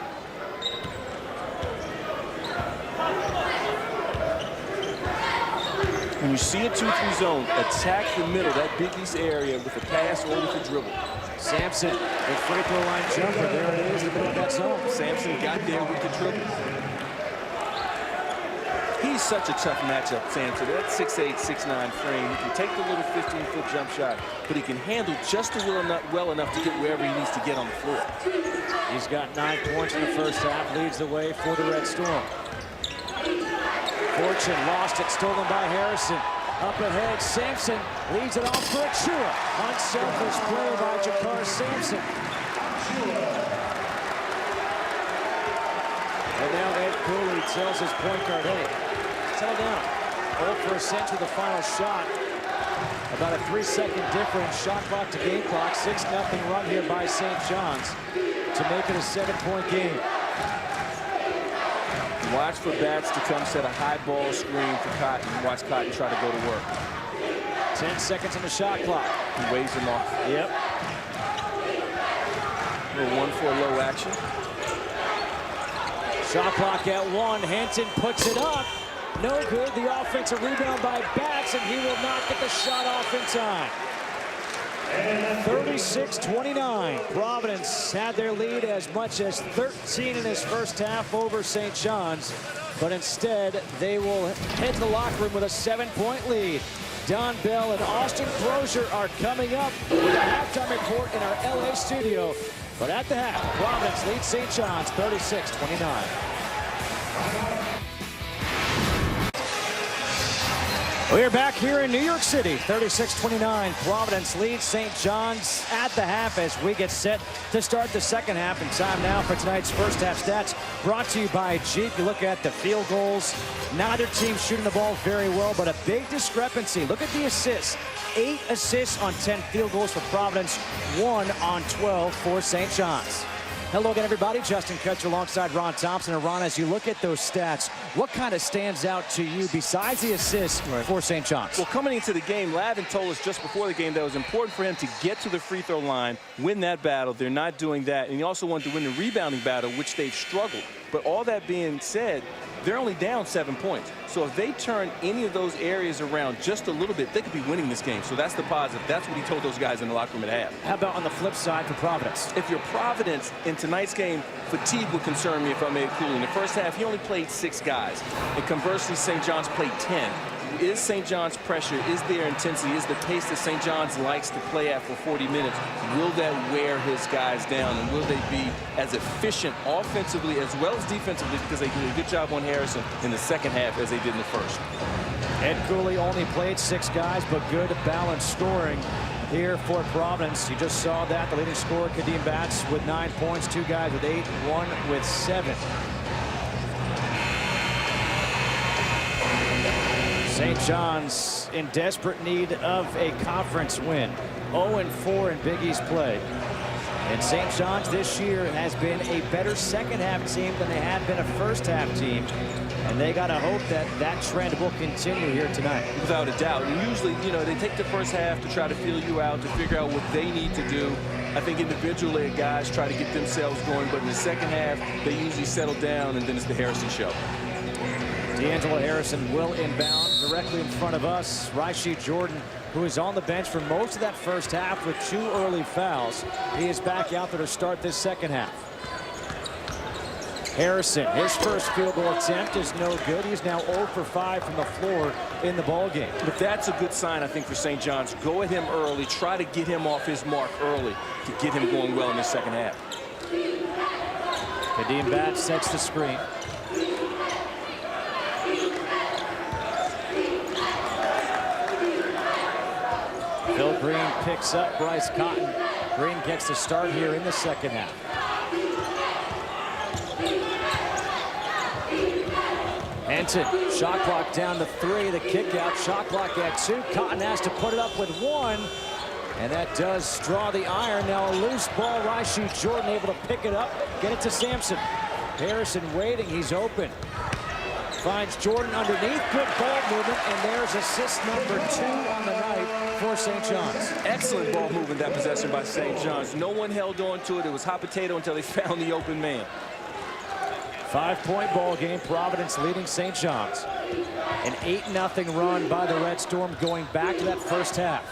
When you see a 2-3 zone, attack the middle, that Big East area with a pass or with a dribble. Sampson, the free throw line jumper. There it is, in the middle of that zone. Sampson got there with the dribble. He's such a tough matchup, Sampson. That 6'8", 6'9" frame. He can take the little 15-foot jump shot, but he can handle just well enough to get wherever he needs to get on the floor. He's got 9 points in the first half, leads the way for the Red Storm. Fortune lost it, stolen by Harrison. Up ahead, Sampson leads it off for Achua. Unselfish play by Jakar Sampson. And now Ed Cooley tells his point guard, hey, settle down. Hold for a cinch with the final shot. About a 3-second difference. Shot clock to game clock. 6-0 run here by St. John's to make it a 7-point game. Watch for Batts to come set a high ball screen for Cotton. Watch Cotton try to go to work. 10 seconds on the shot clock. He waves him off. Yep. Little 1-4 low action. Shot clock at 1. Henson puts it up. No good. The offensive rebound by Batts, and he will not get the shot off in time. 36-29. Providence had their lead as much as 13 in his first half over St. John's, but instead they will head to the locker room with a 7-point lead. Don Bell and Austin Crozier are coming up with a halftime report in our LA studio. But at the half, Providence leads St. John's 36-29. We're back here in New York City, 36-29. Providence leads St. John's at the half as we get set to start the second half. And time now for tonight's first half stats brought to you by Jeep. You look at the field goals. Neither team shooting the ball very well, but a big discrepancy. Look at the assists. 8 assists on 10 field goals for Providence, 1 on 12 for St. John's. Hello again, everybody. Justin Kutcher alongside Ron Thompson. And Ron, as you look at those stats, what kind of stands out to you besides the assists for St. John's? Well, coming into the game, Lavin told us just before the game that it was important for him to get to the free throw line, win that battle. They're not doing that. And he also wanted to win the rebounding battle, which they've struggled. But all that being said, they're only down 7 points. So if they turn any of those areas around just a little bit, they could be winning this game. So that's the positive. That's what he told those guys in the locker room at half. How about on the flip side for Providence? If you're Providence in tonight's game, fatigue would concern me if I'm Ed Cooley. In the first half, he only played 6 guys. And conversely, St. John's played 10. Is St. John's pressure, is their intensity, is the pace that St. John's likes to play at for 40 minutes, will that wear his guys down? And will they be as efficient offensively as well as defensively, because they did a good job on Harrison in the second half as they did in the first? Ed Cooley only played 6 guys, but good balanced scoring here for Providence. You just saw that. The leading scorer, Kadeem Batts, with 9 points, 2 guys with 8, 1 with 7. St. John's in desperate need of a conference win. 0-4 in Big East play. And St. John's this year has been a better second half team than they had been a first half team. And they got to hope that that trend will continue here tonight. Without a doubt. And usually, you know, they take the first half to try to feel you out, to figure out what they need to do. I think individually guys try to get themselves going, but in the second half, they usually settle down, and then it's the Harrison show. D'Angelo Harrison will inbound directly in front of us. Rashid Jordan, who is on the bench for most of that first half with 2 early fouls. He is back out there to start this second half. Harrison, his first field goal attempt is no good. He's now 0 for 5 from the floor in the ball game. But that's a good sign, I think, for St. John's. Go at him early. Try to get him off his mark early to get him going well in the second half. Kadeem Batts sets the screen. Green picks up Bryce Cotton. Green gets the start here in the second half. Henson, shot clock down to 3. The kick out, shot clock at 2. Cotton has to put it up with 1. And that does draw the iron. Now a loose ball. Rashid Jordan able to pick it up, get it to Sampson. Harrison waiting, he's open. Finds Jordan underneath, good ball movement, and there's assist number 2 on the night for St. John's. Excellent ball movement, that possession by St. John's. No one held on to it. It was hot potato until they found the open man. 5-point ball game. Providence leading St. John's. An 8-0 run by the Red Storm going back to that first half.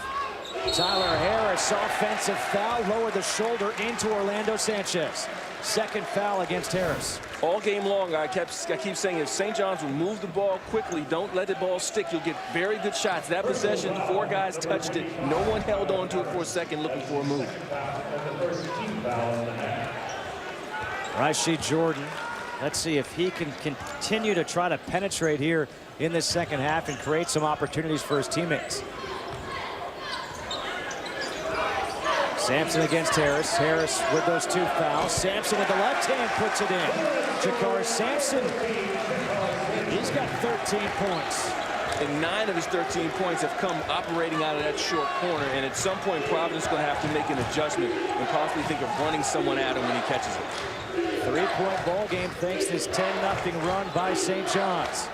Tyler Harris, offensive foul, lowered the shoulder into Orlando Sanchez. Second foul against Harris. All game long, I keep saying if St. John's will move the ball quickly, don't let the ball stick, you'll get very good shots. That possession, 4 guys touched it. No one held on to it for a second looking for a move. Rashid Jordan, let's see if he can continue to try to penetrate here in this second half and create some opportunities for his teammates. Sampson against Harris. Harris with those 2 fouls. Sampson with the left hand puts it in. Jakar Sampson, he's got 13 points. And 9 of his 13 points have come operating out of that short corner. And at some point, Providence is going to have to make an adjustment and possibly think of running someone at him when he catches it. 3-point ball game thanks to this 10-0 run by St. John's.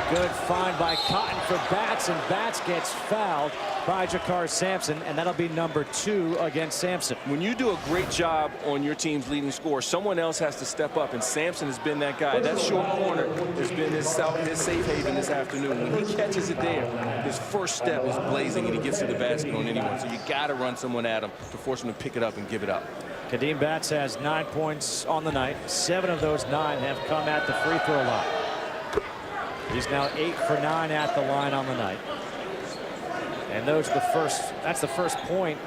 Good find by Cotton for Batts, and Batts gets fouled by Jakar Sampson, and that'll be number 2 against Sampson. When you do a great job on your team's leading scorer, someone else has to step up, and Sampson has been that guy. That short corner has been his safe haven this afternoon. When he catches it there, his first step is blazing, and he gets to the basket on anyone. So you got to run someone at him to force him to pick it up and give it up. Kadeem Batts has 9 points on the night. 7 of those 9 have come at the free throw line. He's now 8 for 9 at the line on the night. And that's the first point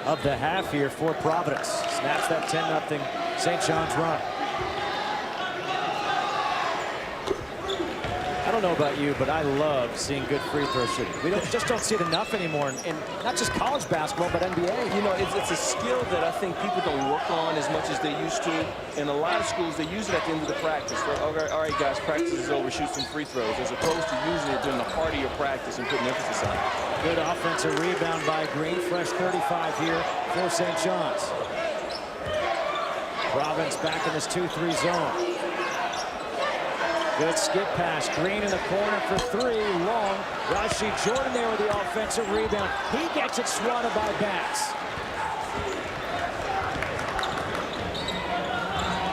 of the half here for Providence. Snaps that 10-0 St. John's run. I don't know about you, but I love seeing good free throw shooting. We just don't see it enough anymore in not just college basketball, but NBA. You know, it's a skill that I think people don't work on as much as they used to. In a lot of schools, they use it at the end of the practice. Like, all right, guys, practice is over, shoot some free throws, as opposed to using it during the heart of your practice and putting emphasis on it. Good offensive rebound by Green. Fresh 35 here for St. John's. Providence back in this 2-3 zone. Good skip pass. Green in the corner for 3. Long. Rashid Jordan there with the offensive rebound. He gets it swatted by Batts.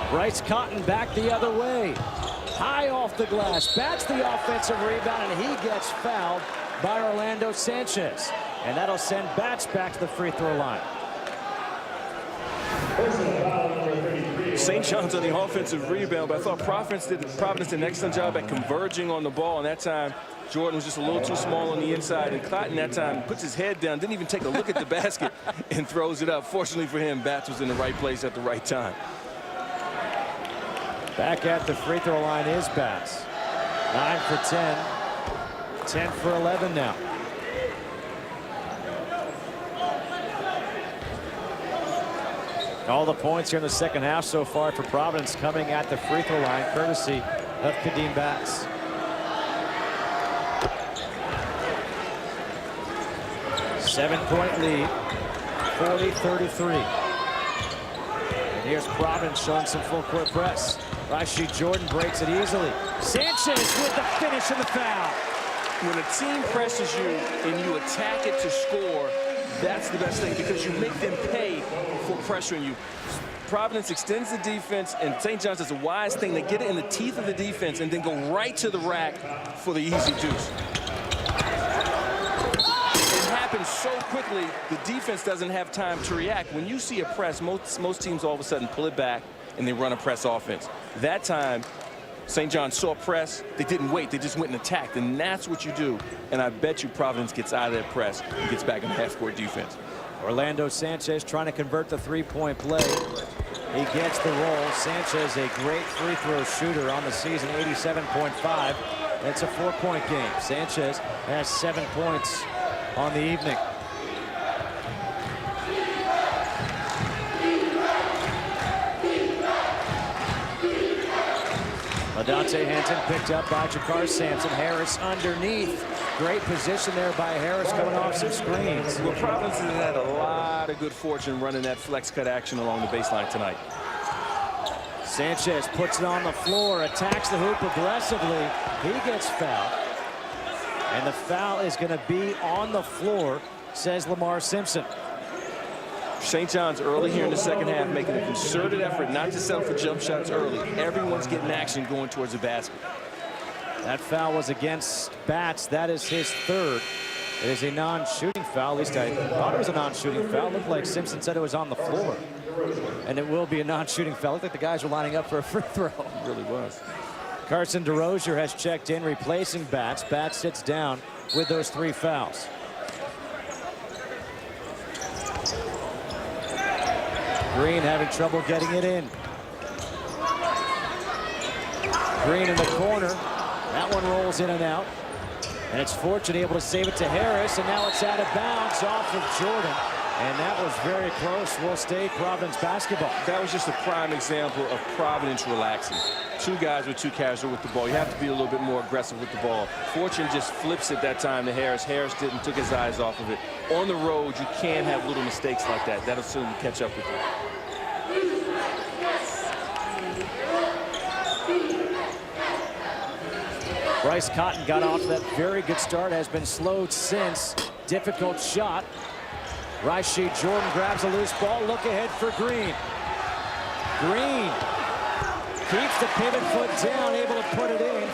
Bryce Cotton back the other way. High off the glass. Batts the offensive rebound, and he gets fouled by Orlando Sanchez. And that'll send Batts back to the free throw line. St. John's on the offensive rebound, but I thought Providence did an excellent job at converging on the ball. And that time, Jordan was just a little too small on the inside. And Cotton that time puts his head down, didn't even take a look at the basket, and throws it up. Fortunately for him, Batts was in the right place at the right time. Back at the free throw line is Batts. 9 for 10. 10 for 11 now. All the points here in the second half so far for Providence coming at the free throw line, courtesy of Kadeem Batts. Seven-point lead, 40-33. And here's Providence showing some full court press. Rashid Jordan breaks it easily. Sanchez with the finish and the foul. When a team presses you and you attack it to score, that's the best thing, because you make them pay for pressuring you. Providence extends the defense, and St. John's does a wise thing. They get it in the teeth of the defense and then go right to the rack for the easy deuce. It happens so quickly, the defense doesn't have time to react. When you see a press, most teams all of a sudden pull it back and they run a press offense. That time, St. John's saw press. They didn't wait. They just went and attacked, and that's what you do. And I bet you Providence gets out of that press and gets back in half-court defense. Orlando Sanchez trying to convert the three-point play. He gets the roll. Sanchez, a great free throw shooter on the season, 87.5. It's a 4-point game. Sanchez has 7 points on the evening. Dante Henton picked up by Jakar Sampson. Harris underneath. Great position there by Harris coming off some screens. Well, Providence has had a lot of good fortune running that flex cut action along the baseline tonight. Sanchez puts it on the floor, attacks the hoop aggressively. He gets fouled. And the foul is going to be on the floor, says Lamar Simpson. St. John's early here in the second half making a concerted effort not to settle for jump shots early. Everyone's getting action going towards the basket. That foul was against Batts. That is his third. It is a non-shooting foul. At least I thought it was a non-shooting foul. It looked like Simpson said it was on the floor. And it will be a non-shooting foul. It looked like the guys were lining up for a free throw. It really was. Carson DeRozier has checked in, replacing Batts. Batts sits down with those 3 fouls. Green having trouble getting it in. Green in the corner. That one rolls in and out. And it's Fortune able to save it to Harris, and now it's out of bounds off of Jordan. And that was very close. Will stay Providence basketball. That was just a prime example of Providence relaxing. 2 guys with 2 casual with the ball. You have to be a little bit more aggressive with the ball. Fortune just flips it that time to Harris. Harris didn't, took his eyes off of it. On the road, you can't have little mistakes like that. That'll soon catch up with you. Bryce Cotton got off to that very good start, has been slowed since. Difficult shot. Rashid Jordan grabs a loose ball. Look ahead for Green. Green keeps the pivot foot down, able to put it in.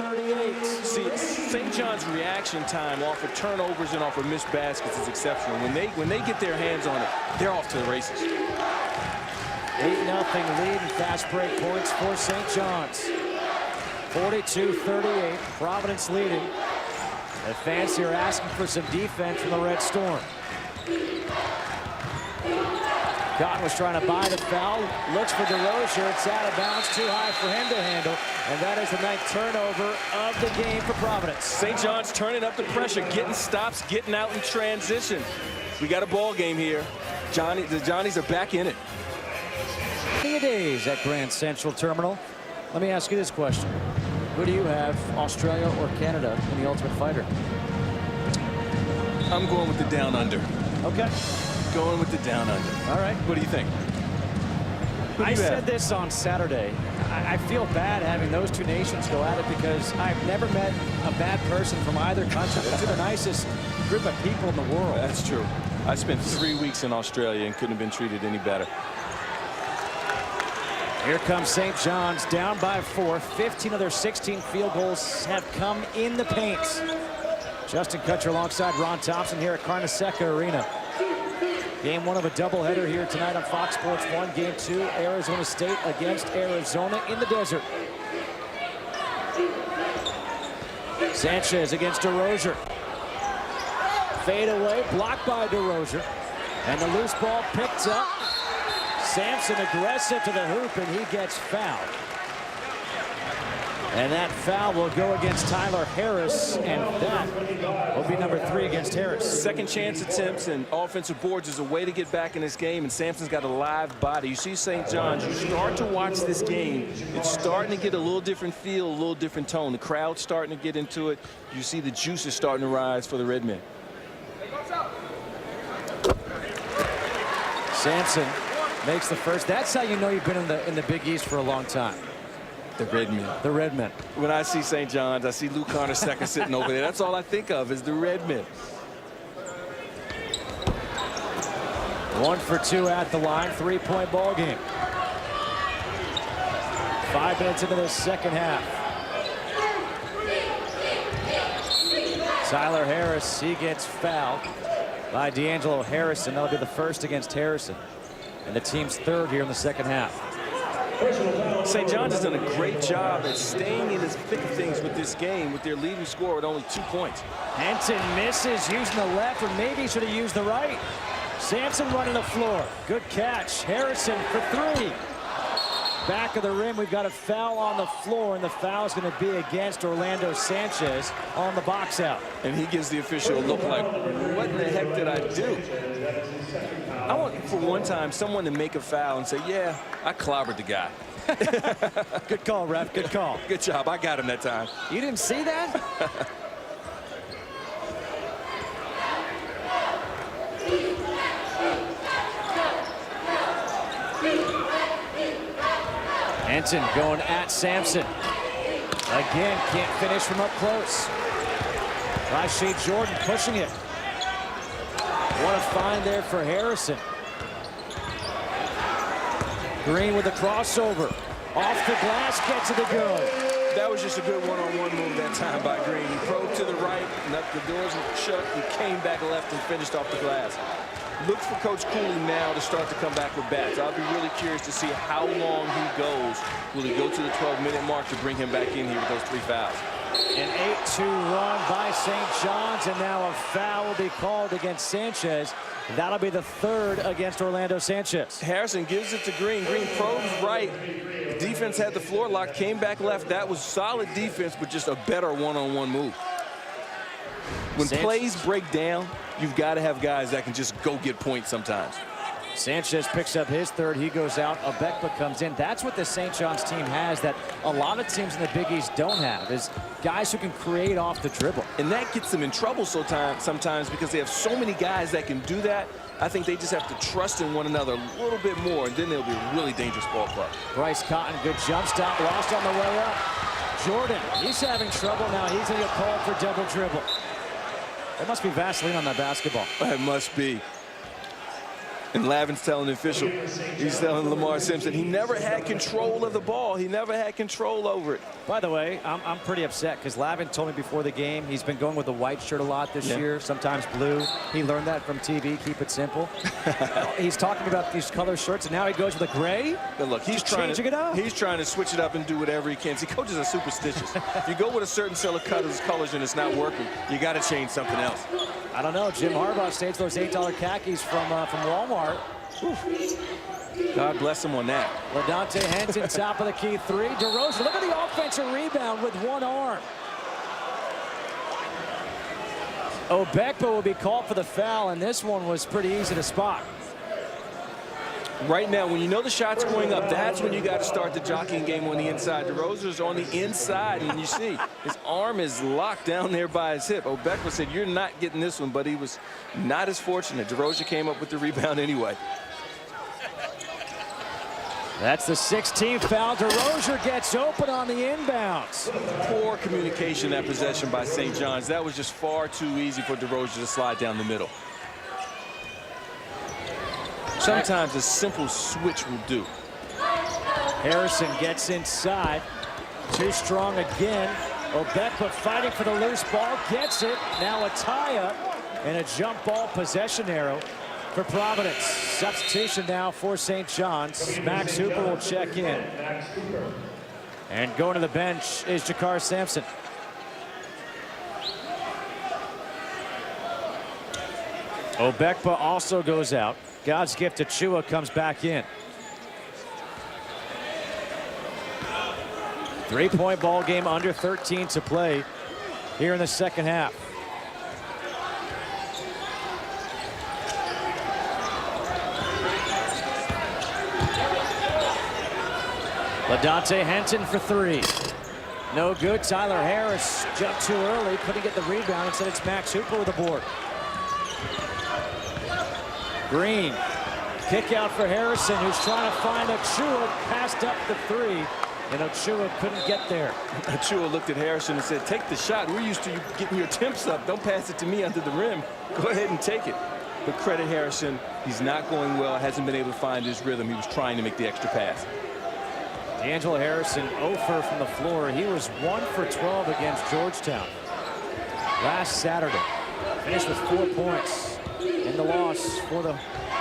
42-38. See, St. John's reaction time off of turnovers and off of missed baskets is exceptional. When they get their hands on it, they're off to the races. 8-0 lead and fast break points for St. John's. 42-38. Providence leading. The fans here asking for some defense from the Red Storm. Cotton was trying to buy the foul. Looks for DeRozier. It's out of bounds. Too high for him to handle. And that is the 9th turnover of the game for Providence. St. John's turning up the pressure, getting stops, getting out in transition. We got a ball game here. The Johnnies are back in it. Days at Grand Central Terminal. Let me ask you this question. Who do you have, Australia or Canada, in the Ultimate Fighter? I'm going with the down under. Okay. Going with the down under. All right. What do you think? I said this on Saturday. I feel bad having those 2 nations go at it because I've never met a bad person from either country. They're the nicest group of people in the world. That's true. I spent 3 weeks in Australia and couldn't have been treated any better. Here comes St. John's down by 4. 15 of their 16 field goals have come in the paint. Justin Kutcher alongside Ron Thompson here at Carnesecca Arena. Game 1 of a doubleheader here tonight on Fox Sports 1. Game 2, Arizona State against Arizona in the desert. Sanchez against DeRozier. Fade away, blocked by DeRozier. And the loose ball picked up. Sampson aggressive to the hoop, and he gets fouled. And that foul will go against Tyler Harris, and that will be number 3 against Harris. Second chance attempts and offensive boards is a way to get back in this game, and Sampson's got a live body. You see St. John's, you start to watch this game, it's starting to get a little different feel, a little different tone. The crowd's starting to get into it. You see the juice is starting to rise for the Red Men. Sampson makes the first. That's how you know you've been in the Big East for a long time. The Red Men. The Red Men. When I see St. John's, I see Luke Carnesecca sitting over there. That's all I think of is the Red Men. 1 for 2 at the line. 3-point ball game. 5 minutes into the second half. Tyler Harris, he gets fouled by D'Angelo Harrison. That'll be the first against Harrison. And the team's 3rd here in the second half. St. John's has done a great job at staying in the thick of things with this game with their leading score at only 2 points. Henton misses using the left, or maybe he should have used the right. Sampson running the floor. Good catch. Harrison for 3. back of the rim. We've got a foul on the floor, and the foul is going to be against Orlando Sanchez on the box out. And he gives the official a look like, what in the heck did I do? I want, for one time, someone to make a foul and say, yeah, I clobbered the guy. Good call, ref. Good call. Good job. I got him that time. You didn't see that? Henson going at Sampson. Again, can't finish from up close. Rashid Jordan pushing it. What a find there for Harrison. Green with a crossover. Off the glass, gets it to go. That was just a good one-on-one move that time by Green. He probed to the right, the doors were shut. He came back left and finished off the glass. Look for Coach Cooley now to start to come back with bats. I'll be really curious to see how long he goes. Will he go to the 12-minute mark to bring him back in here with those 3 fouls? An 8-2 run by St. John's, and now a foul will be called against Sanchez. That'll be the 3rd against Orlando Sanchez. Harrison gives it to Green. Green probes right. The defense had the floor locked, came back left. That was solid defense, but just a better one-on-one move. When plays break down, you've got to have guys that can just go get points sometimes. Sanchez picks up his 3rd. He goes out. Abekba comes in. That's what the St. John's team has that a lot of teams in the Big East don't have, is guys who can create off the dribble. And that gets them in trouble sometimes because they have so many guys that can do that. I think they just have to trust in one another a little bit more, and then they'll be a really dangerous ball club. Bryce Cotton, good jump stop, lost on the way up. Jordan, he's having trouble now. He's going to get called for double dribble. There must be Vaseline on that basketball. It must be. And Lavin's telling the official, he's telling Lamar Simpson, he never had control of the ball. He never had control over it. By the way, I'm pretty upset because Lavin told me before the game he's been going with the white shirt a lot this year, sometimes blue. He learned that from TV, keep it simple. He's talking about these color shirts, and now he goes with a gray. But look, he's trying to switch it up and do whatever he can. See, coaches are superstitious. If you go with a certain set of colors and it's not working, you got to change something else. I don't know. Jim Harbaugh staged those $8 khakis from Walmart. Oof. God bless him on that. LaDontae Henson, top of the key 3. DeRozan, look at the offensive rebound with one arm. Obekba will be called for the foul, and this one was pretty easy to spot. Right now, when you know the shot's going up, that's when you got to start the jockeying game on the inside. DeRozan's on the inside, and you see his arm is locked down there by his hip. Obekba said, you're not getting this one, but he was not as fortunate. DeRozan came up with the rebound anyway. That's the 16th foul. DeRozan gets open on the inbounds. Poor communication that possession by St. John's. That was just far too easy for DeRozan to slide down the middle. Sometimes a simple switch will do. Harrison gets inside. Too strong again. Obekba fighting for the loose ball. Gets it. Now a tie-up and a jump ball possession arrow for Providence. Substitution now for St. John's. Max Hooper will check in. And going to the bench is Jakar Sampson. Obekba also goes out. God's gift to Chua comes back in. 3-point ball game, under 13 to play here in the second half. LaDontae Henson for 3. No good. Tyler Harris jumped too early, couldn't get the rebound. Instead, it's Max Hooper with the board. Green, kick out for Harrison, who's trying to find Achua, passed up the 3, and Achua couldn't get there. Achua looked at Harrison and said, take the shot. We're used to you getting your temps up. Don't pass it to me under the rim. Go ahead and take it. But credit Harrison, he's not going well, hasn't been able to find his rhythm. He was trying to make the extra pass. D'Angelo Harrison, 0 from the floor. He was 1 for 12 against Georgetown last Saturday. Finished with 4 points. In the loss for the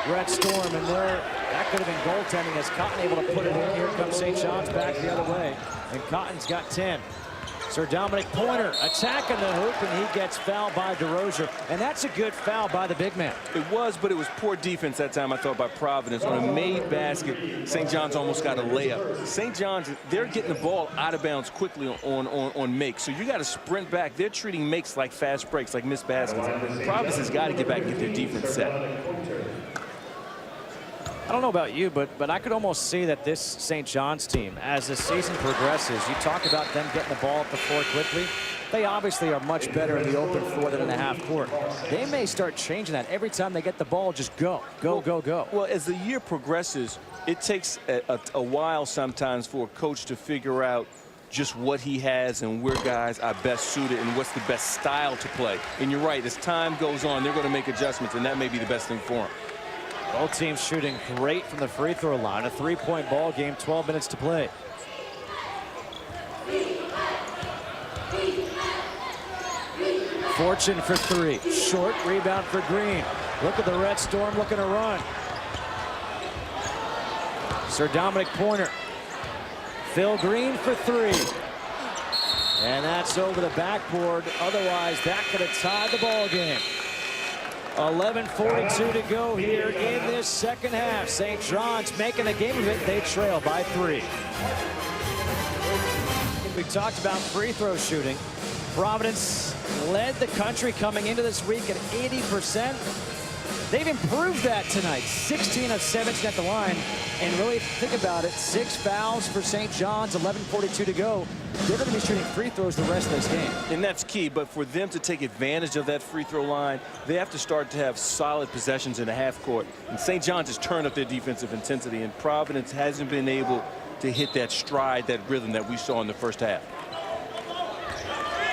Red Storm, and there that could have been goaltending as Cotton able to put it in. Here comes St. John's back the other way, and Cotton's got 10. Sir Dominic Pointer attacking the hoop, and he gets fouled by DeRozier. And that's a good foul by the big man. It was, but it was poor defense that time, I thought, by Providence. On a made basket, St. John's almost got a layup. St. John's, they're getting the ball out of bounds quickly on makes. So you got to sprint back. They're treating makes like fast breaks, like missed baskets. Providence has got to get back and get their defense set. I don't know about you, but I could almost see that this St. John's team, as the season progresses, you talk about them getting the ball up the floor quickly. They obviously are much better in the open floor than in the half court. They may start changing that. Every time they get the ball, just go. Well, as the year progresses, it takes a while sometimes for a coach to figure out just what he has and where guys are best suited and what's the best style to play. And you're right, as time goes on, they're going to make adjustments, and that may be the best thing for them. Both teams shooting great from the free throw line. A 3-point ball game, 12 minutes to play. Fortune for three. Short rebound for Green. Look at the Red Storm looking to run. Sir Dominic Pointer. Phil Green for three. And that's over the backboard. Otherwise, that could have tied the ball game. 11:42 to go here in this second half. St. John's making a game of it. They trail by 3. We talked about free throw shooting. Providence led the country coming into this week at 80%. They've improved that tonight. 16 of 17 at the line. And really think about it, 6 fouls for St. John's, 11:42 to go. They're going to be shooting free throws the rest of this game. And that's key, but for them to take advantage of that free throw line, they have to start to have solid possessions in the half court. And St. John's has turned up their defensive intensity, and Providence hasn't been able to hit that stride, that rhythm that we saw in the first half.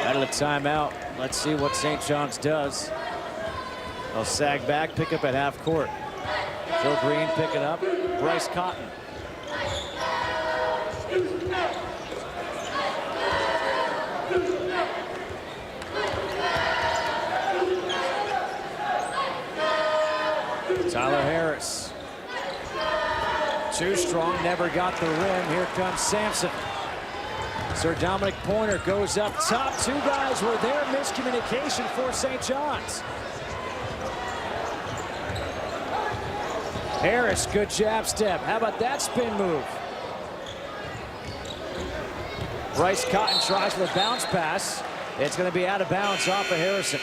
Out of the timeout. Let's see what St. John's does. They'll sag back, pick up at half court. Phil Green picking up. Bryce Cotton. Tyler Harris. Too strong, never got the rim. Here comes Sampson. Sir Dominic Pointer goes up top. 2 guys were there. Miscommunication for St. John's. Harris, good jab step. How about that spin move? Bryce Cotton tries with a bounce pass. It's going to be out of bounds off of Harrison.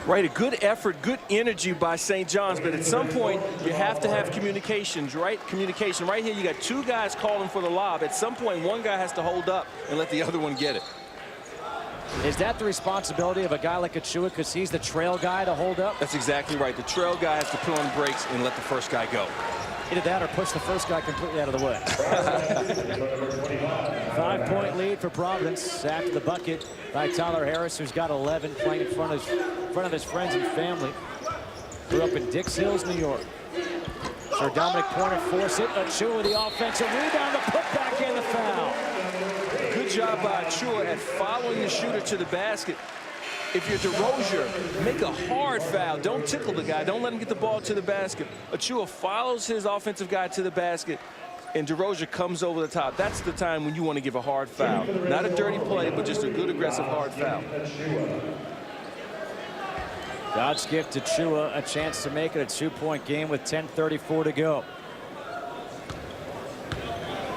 Right, a good effort, good energy by St. John's, but at some point you have to have communications, right? Communication. Right here you got 2 guys calling for the lob. At some point one guy has to hold up and let the other one get it. Is that the responsibility of a guy like Achiuwa because he's the trail guy to hold up? That's exactly right. The trail guy has to put on the brakes and let the first guy go. Either that or push the first guy completely out of the way. 5-point lead for Providence after the bucket by Tyler Harris, who's got 11, playing in front of his friends and family. Grew up in Dix Hills, New York. Sir Dominic Pointer forced it. Achiuwa with the offensive rebound, the putback and the foul. Good job by Achiuwa at following the shooter to the basket. If you're DeRozier, make a hard foul. Don't tickle the guy. Don't let him get the ball to the basket. Achiuwa follows his offensive guy to the basket, and DeRozier comes over the top. That's the time when you want to give a hard foul. Not a dirty play, but just a good, aggressive, hard foul. God's gift to Achiuwa, a chance to make it a 2-point game with 10:34 to go.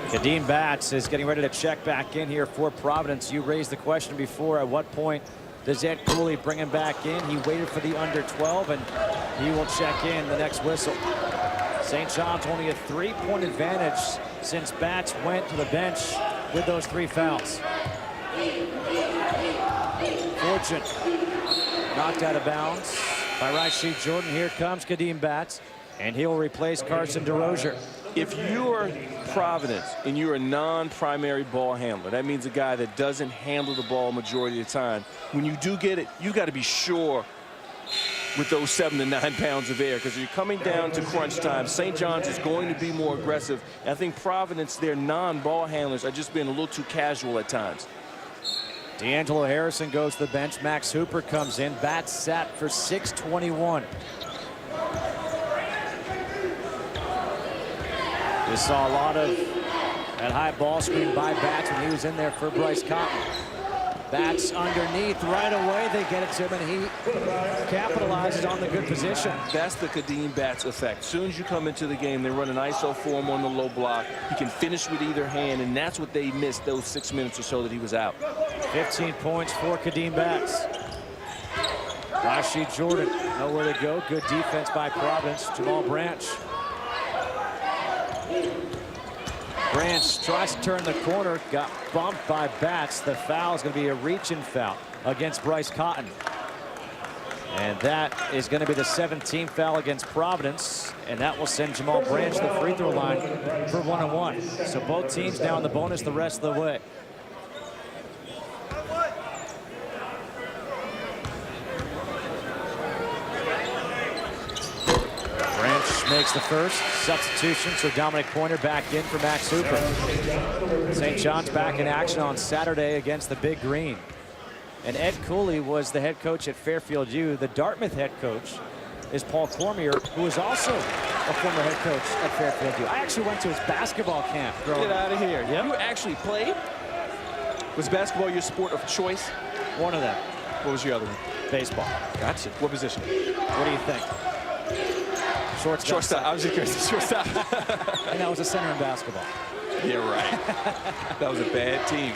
Kadeem Batts is getting ready to check back in here for Providence. You raised the question before, at what point does Ed Cooley bring him back in? He waited for the under 12, and he will check in the next whistle. St. John's only a 3-point advantage since Batts went to the bench with those 3 fouls. Fortune knocked out of bounds by Rasheed Jordan. Here comes Kadeem Batts, and he'll replace Carson DeRozier. If you're Providence and you're a non-primary ball handler, that means a guy that doesn't handle the ball majority of the time. When you do get it, you got to be sure with those 7 to 9 pounds of air, because you're coming down to crunch time. St. John's is going to be more aggressive. And I think Providence, their non-ball handlers, are just being a little too casual at times. D'Angelo Harrison goes to the bench. Max Hooper comes in. Batts sat for 6:21. We saw a lot of That high ball screen by Batts when he was in there for Bryce Cotton. Batts underneath right away. They get it to him, and he capitalizes on the good position. That's the Kadeem Batts effect. As soon as you come into the game, they run an ISO for him on the low block. He can finish with either hand, and that's what they missed those 6 minutes or so that he was out. 15 points for Kadeem Batts. Rashid Jordan, nowhere to go. Good defense by Providence. Jamal Branch. Branch tries to turn the corner, got bumped by Batts. The foul is going to be a reach-in foul against Bryce Cotton. And that is going to be the 17th foul against Providence, and that will send Jamal Branch to the free throw line for 1-on-1. So both teams now in the bonus the rest of the way. Makes the first substitution, so Dominic Pointer back in for Max Hooper. St. John's back in action on Saturday against the Big Green. And Ed Cooley was the head coach at Fairfield U. The Dartmouth head coach is Paul Cormier, who is also a former head coach at Fairfield U. I actually went to his basketball camp growing up. Get out of here. Yep. You actually played? Was basketball your sport of choice? One of them. What was your other one? Baseball. Gotcha. What position? What do you think? Shortstop. I was just curious. Shortstop. And that was a center in basketball. Yeah, right. That was a bad team.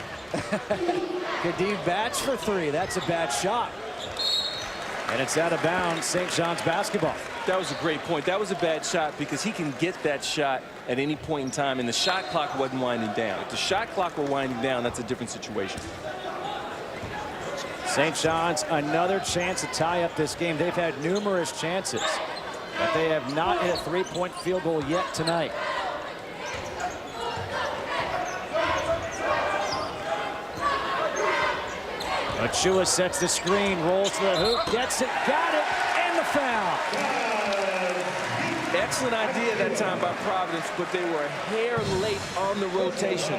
Kadeem Batts for three. That's a bad shot. And it's out of bounds, St. John's basketball. That was a great point. That was a bad shot because he can get that shot at any point in time, and the shot clock wasn't winding down. If the shot clock were winding down, that's a different situation. St. John's, another chance to tie up this game. They've had numerous chances, but they have not hit a three-point field goal yet tonight. Achua sets the screen, rolls to the hoop, gets it, got it, and the foul. Excellent idea that time by Providence, but they were a hair late on the rotation.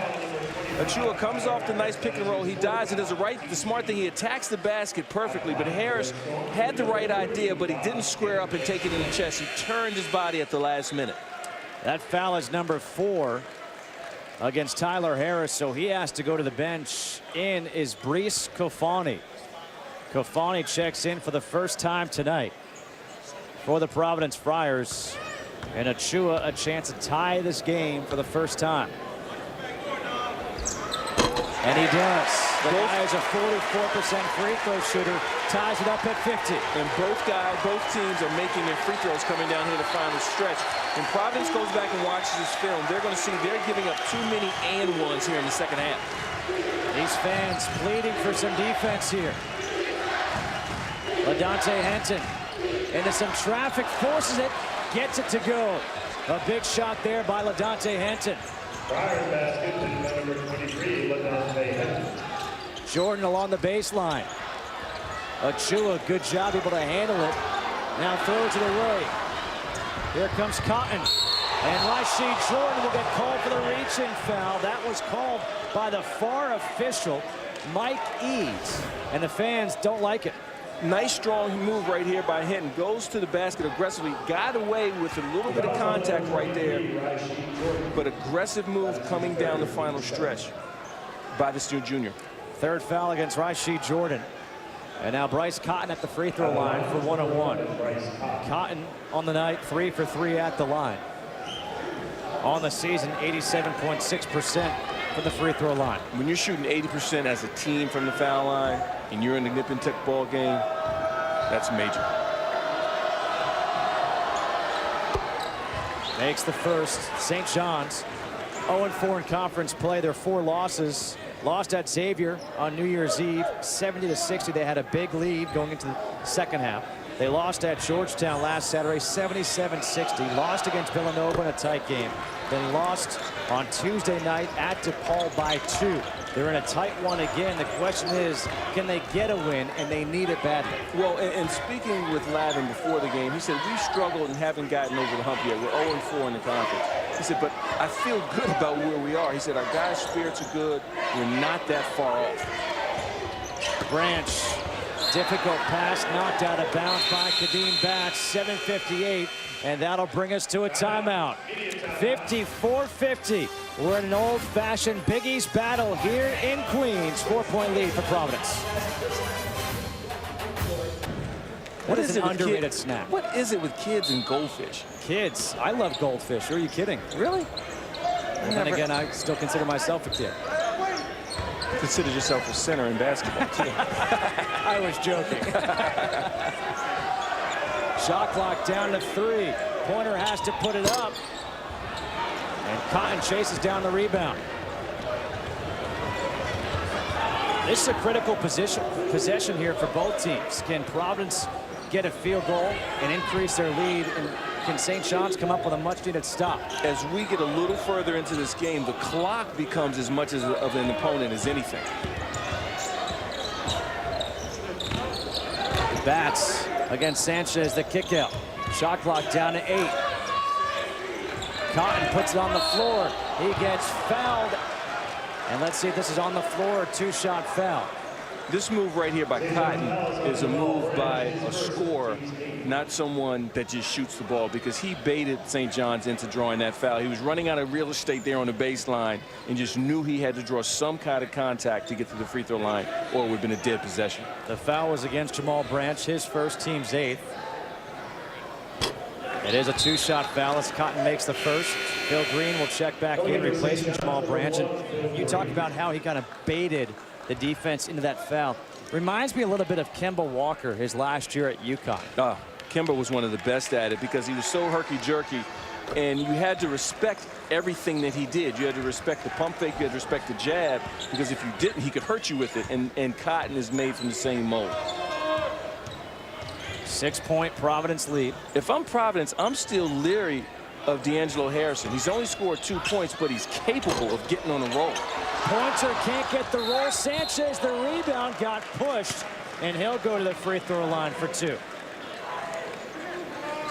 Achua comes off the nice pick and roll. He dives and does the smart thing. He attacks the basket perfectly, but Harris had the right idea, but he didn't square up and take it in the chest. He turned his body at the last minute. That foul is number 4 against Tyler Harris, so he has to go to the bench. In is Brees Kofani. Kofani checks in for the first time tonight for the Providence Friars. And Achua a chance to tie this game for the first time. And he does. The guy is a 44% free throw shooter, ties it up at 50. And both teams are making their free throws coming down here the final stretch. When Providence goes back and watches this film, they're going to see they're giving up too many and ones here in the second half. These fans pleading for some defense here. LaDante Henton into some traffic, forces it, gets it to go. A big shot there by LaDante Henton. Jordan along the baseline. Achua, good job, able to handle it. Now throws it away. Here comes Cotton. And Rashid Jordan will get called for the reach-in foul. That was called by the FAR official, Mike Eads. And the fans don't like it. Nice strong move right here by Hinton. Goes to the basket aggressively. Got away with a little bit of contact right there. But aggressive move coming down the final stretch by the junior. Third foul against Rashid Jordan. And now Bryce Cotton at the free throw line for 1-on-1. Cotton on the night, 3 for 3 at the line. On the season, 87.6% from the free throw line. When you're shooting 80% as a team from the foul line and you're in the nip and tuck ball game, that's major. Makes the first. St. John's 0-4 in conference play. Their 4 losses. Lost at Xavier on New Year's Eve, 70-60. They had a big lead going into the second half. They lost at Georgetown last Saturday, 77-60. Lost against Villanova in a tight game. Then lost on Tuesday night at DePaul by 2. They're in a tight one again. The question is, can they get a win? And they need it badly. Well, and speaking with Lavin before the game, he said, we struggled and haven't gotten over the hump yet. We're 0-4 in the conference. He said, but I feel good about where we are. He said, our guys' spirits are good. We're not that far off. Branch Difficult pass knocked out of bounds by Kadeem Batts. 7:58, and that'll bring us to a timeout. 54-50. We're in an old-fashioned Big East battle here in Queens. 4-point lead for Providence. What is an underrated snack? What is it with kids and goldfish? Kids, I love goldfish. Are you kidding? Really? And then again, I still consider myself a kid. Consider yourself a center in basketball, too. I was joking. Shot clock down to 3. Pointer has to put it up. And Cotton chases down the rebound. This is a critical possession here for both teams. Can Providence get a field goal and increase their lead? And can St. John's come up with a much-needed stop? As we get a little further into this game, the clock becomes as much of an opponent as anything. Batts against Sanchez, the kick out. Shot clock down to 8. Cotton puts it on the floor. He gets fouled. And let's see if this is on the floor, 2-shot foul. This move right here by Cotton is a move by a scorer, not someone that just shoots the ball, because he baited St. John's into drawing that foul. He was running out of real estate there on the baseline and just knew he had to draw some kind of contact to get to the free throw line, or it would have been a dead possession. The foul was against Jamal Branch, his first, team's 8th. It is a 2-shot foul as Cotton makes the first. Phil Green will check back in, replacing Jamal Branch. And you talk about how he kind of baited the defense into that foul. Reminds me a little bit of Kemba Walker his last year at UConn. Kemba was one of the best at it because he was so herky-jerky, and you had to respect everything that he did. You had to respect the pump fake, you had to respect the jab, because if you didn't, he could hurt you with it, and Cotton is made from the same mold. 6-point Providence lead. If I'm Providence, I'm still leery of D'Angelo Harrison. He's only scored 2 points, but he's capable of getting on a roll. Pointer can't get the roll. Sanchez, the rebound, got pushed, and he'll go to the free throw line for 2.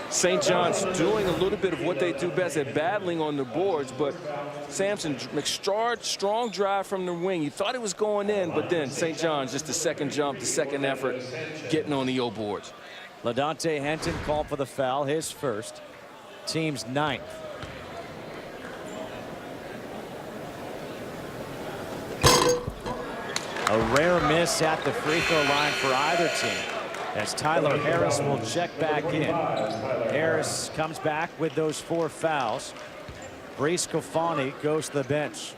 St. John's doing a little bit of what they do best at battling on the boards, but Sampson, strong drive from the wing. You thought it was going in, but then St. John's, just the second jump, the second effort, getting on the O boards. LaDontae Henton called for the foul, his first, team's 9th. A rare miss at the free throw line for either team, as Tyler Harris will check back in. Harris comes back with those 4 fouls. Brees Kofani goes to the bench.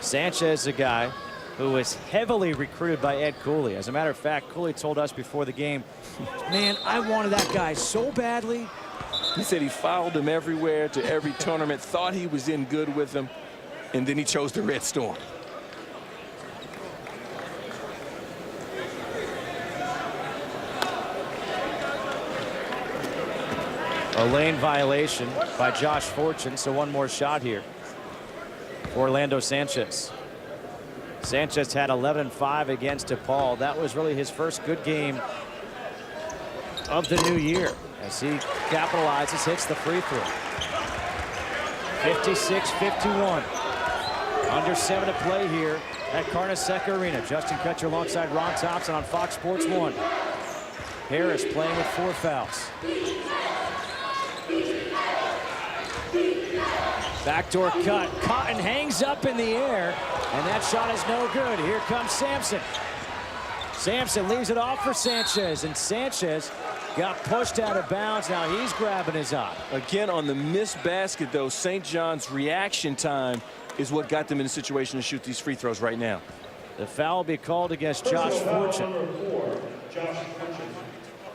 Sanchez, a guy who was heavily recruited by Ed Cooley. As a matter of fact, Cooley told us before the game, man, I wanted that guy so badly. He said he fouled him everywhere to every tournament, thought he was in good with him, and then he chose the Red Storm. A lane violation by Josh Fortune, so one more shot here for Orlando Sanchez. Sanchez had 11-5 against DePaul. That was really his first good game of the new year as he capitalizes, hits the free throw. 56-51. Under 7 to play here at Carnesecca Arena. Justin Kutcher alongside Ron Thompson on Fox Sports 1. Harris playing with 4 fouls. Backdoor cut. Cotton hangs up in the air, and that shot is no good. Here comes Sampson. Sampson leaves it off for Sanchez, and Sanchez got pushed out of bounds. Now he's grabbing his eye. Again, on the missed basket, though, St. John's reaction time is what got them in a situation to shoot these free throws right now. The foul will be called against Josh Fortune.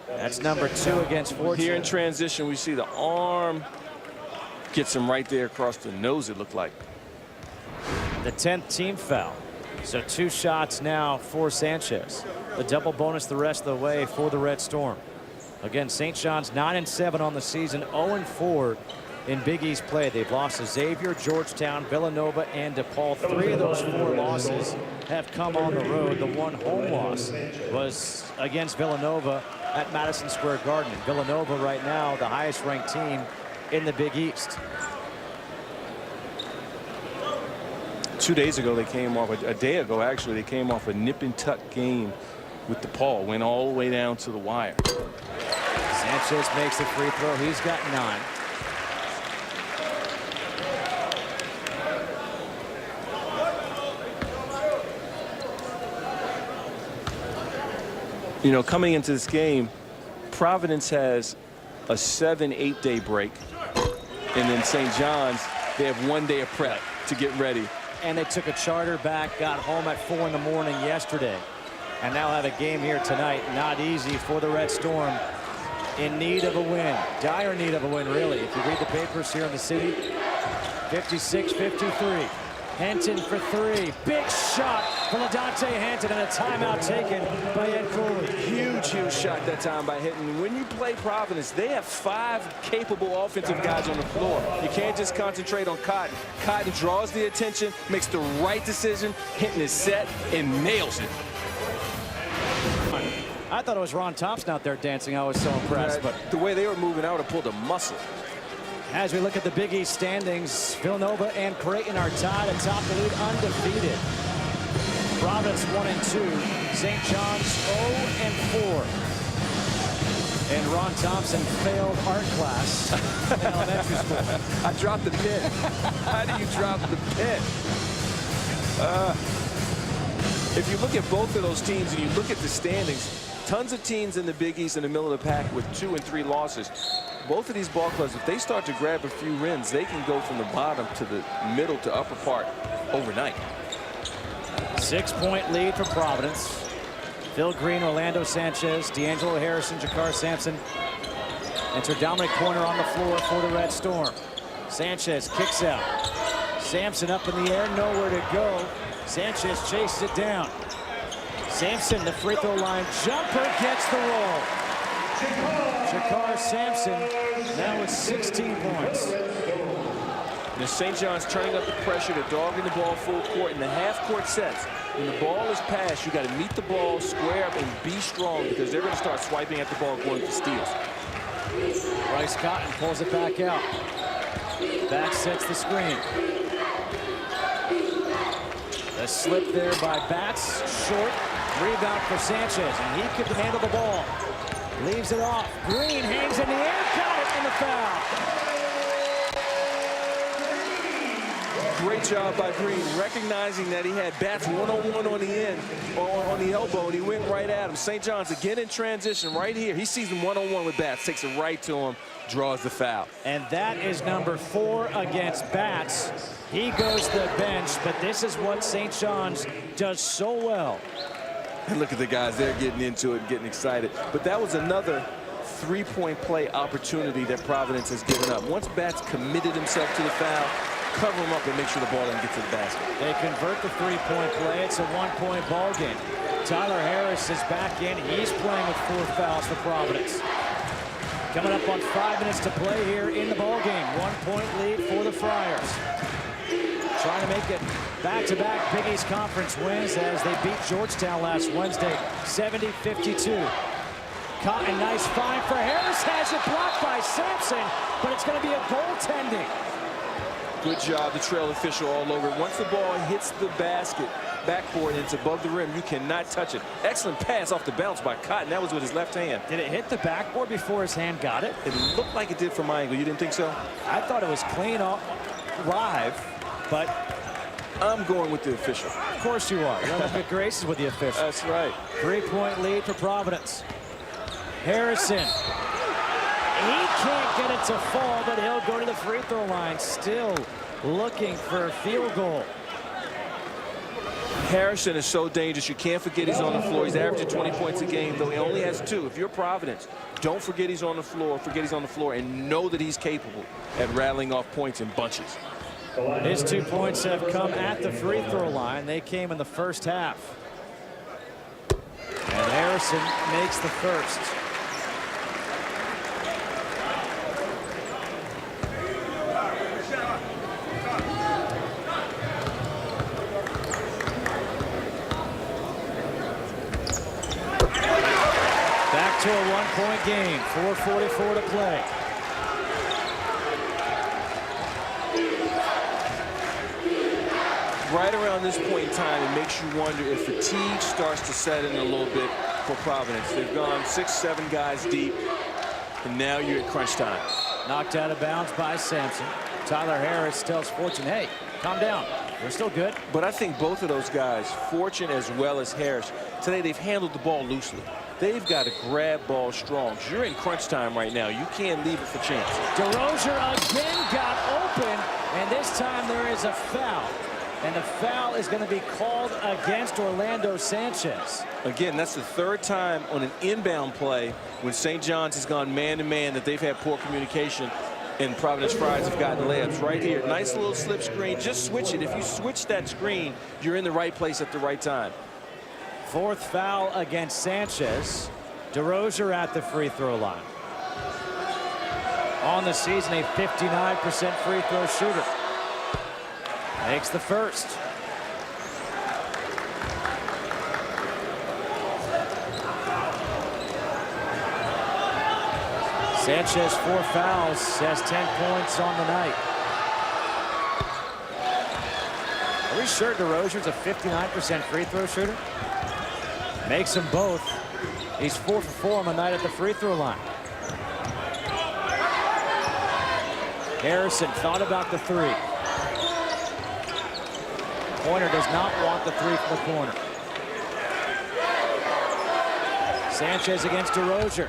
That's number 2 against Fortune. Here in transition, we see the arm gets him right there across the nose, it looked like. The 10th team foul. So 2 shots now for Sanchez. The double bonus the rest of the way for the Red Storm. Again, St. John's 9-7 on the season, 0-4 in Big East play. They've lost to Xavier, Georgetown, Villanova, and DePaul. 3 of those 4 losses have come on the road. The one home loss was against Villanova at Madison Square Garden. And Villanova right now the highest ranked team in the Big East. 2 days ago, they came off, a day ago actually, they came off a nip and tuck game with DePaul. Went all the way down to the wire. Sanchez makes the free throw. He's got 9. You know, coming into this game, Providence has a 7-8 day break. And then St. John's, they have 1 day of prep to get ready. And they took a charter back, got home at 4 in the morning yesterday. And now have a game here tonight. Not easy for the Red Storm. In need of a win. Dire need of a win, really. If you read the papers here in the city, 56-53. Henton for 3. Big shot from LaDontae Henton, and a timeout taken by Ed Cooley. Huge shot that time by Hinton. When you play Providence, they have 5 capable offensive guys on the floor. You can't just concentrate on Cotton. Cotton draws the attention, makes the right decision. Hinton is set and nails it. I thought it was Ron Thompson out there dancing. I was so impressed. But the way they were moving, I would have pulled a muscle. as we look at the Big East standings, Villanova and Creighton are tied atop the league, undefeated. Providence 1-2, St. John's 0-4. And Ron Thompson failed art class in elementary school. I dropped the pen. How do you drop the pen? If you look at both of those teams and you look at the standings, tons of teams in the Big East in the middle of the pack with 2 and 3 losses. Both of these ball clubs, if they start to grab a few wins, they can go from the bottom to the middle to upper part overnight. 6-point lead for Providence. Phil Green, Orlando Sanchez, D'Angelo Harrison, Jakar Sampson. Enter Dominic Pointer on the floor for the Red Storm. Sanchez kicks out. Sampson up in the air, nowhere to go. Sanchez chases it down. Sampson, the free throw line jumper, gets the roll. Jakar Sampson now with 16 points. And St. John's turning up the pressure, they're dogging the ball full court in the half-court sets. When the ball is passed, you got to meet the ball, square up, and be strong because they're going to start swiping at the ball, going for steals. Bryce Cotton pulls it back out. Back sets the screen. A slip there by Batts, short. Rebound for Sanchez, and he could handle the ball. Leaves it off. Green hangs in the air, got it, and the foul. Great job by Green, recognizing that he had Batts one-on-one on the end, or on the elbow, and he went right at him. St. John's again in transition right here. He sees him one-on-one with Batts, takes it right to him, draws the foul. And that is number 4 against Batts. He goes to the bench, but this is what St. John's does so well. And look at the guys, they're getting into it, getting excited. But that was another three-point play opportunity that Providence has given up. Once Batts committed himself to the foul, cover him up and make sure the ball doesn't get to the basket. They convert the three-point play. It's a one-point ball game. Tyler Harris is back in. He's playing with 4 fouls for Providence. Coming up on 5 minutes to play here in the ball game. 1-point lead for the Friars. Trying to make it back-to-back Big East Conference wins as they beat Georgetown last Wednesday, 70-52. Cotton, nice find for Harris, has it blocked by Sampson, but it's going to be a goaltending. Good job, the trail official all over it. Once the ball hits the basket, backboard, and it's above the rim, you cannot touch it. Excellent pass off the bounce by Cotton. That was with his left hand. Did it hit the backboard before his hand got it? It looked like it did from my angle. You didn't think so? I thought it was clean off live, but I'm going with the official. Of course you are. You're on the good graces with the official. That's right. 3-point lead for Providence. Harrison. He can't get it to fall, but he'll go to the free throw line. Still looking for a field goal. Harrison is so dangerous. You can't forget he's on the floor. He's averaging 20 points a game, though he only has 2. If you're Providence, don't forget he's on the floor. Forget he's on the floor and know that he's capable at rattling off points in bunches. His 2 points have come at the free throw line. They came in the first half. And Harrison makes the first. Back to a 1-point game, 4:44 to play. Right around this point in time, it makes you wonder if fatigue starts to set in a little bit for Providence. They've gone 6, 7 guys deep, and now you're at crunch time. Knocked out of bounds by Sampson. Tyler Harris tells Fortune, hey, calm down. We're still good. But I think both of those guys, Fortune as well as Harris, today they've handled the ball loosely. They've got to grab ball strong. You're in crunch time right now. You can't leave it for chance. DeRozier again got open, and this time there is a foul. And the foul is going to be called against Orlando Sanchez. Again, that's the 3rd time on an inbound play when St. John's has gone man-to-man that they've had poor communication, and Providence Friars have gotten layups. Right here, nice little slip screen. Just switch it. If you switch that screen, you're in the right place at the right time. 4th foul against Sanchez. DeRozier at the free throw line. On the season, a 59% free throw shooter. Makes the first. Sanchez 4 fouls, has 10 points on the night. Are we sure DeRozier's a 59% free throw shooter? Makes them both. He's 4 for 4 on the night at the free throw line. Harrison thought about the 3. Pointer does not want the 3 from the corner. Sanchez against DeRozier.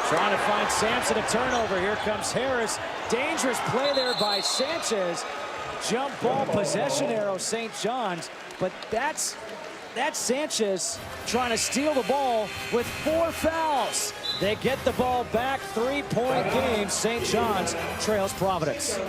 Trying to find Sampson, a turnover. Here comes Harris. Dangerous play there by Sanchez. Jump ball possession arrow, St. John's. But that's Sanchez trying to steal the ball with 4 fouls. They get the ball back. 3-point game. St. John's trails Providence.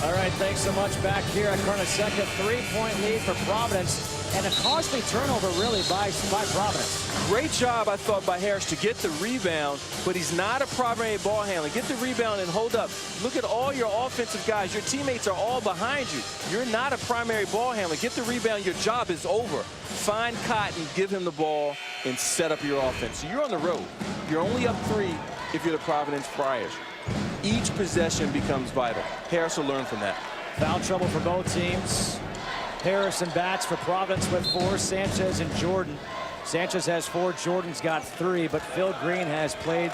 All right, thanks so much. Back here at Kearney second, 3-point lead for Providence, and a costly turnover really by Providence. Great job, I thought, by Harris to get the rebound, but he's not a primary ball handler. Get the rebound and hold up. Look at all your offensive guys. Your teammates are all behind you. You're not a primary ball handler. Get the rebound. Your job is over. Find Cotton, give him the ball, and set up your offense. So you're on the road. You're only up 3 if you're the Providence Friars. Each possession becomes vital. Harris will learn from that. Foul trouble for both teams. Harrison bats for Providence with 4. Sanchez and Jordan. Sanchez has 4. Jordan's got 3. But Phil Green has played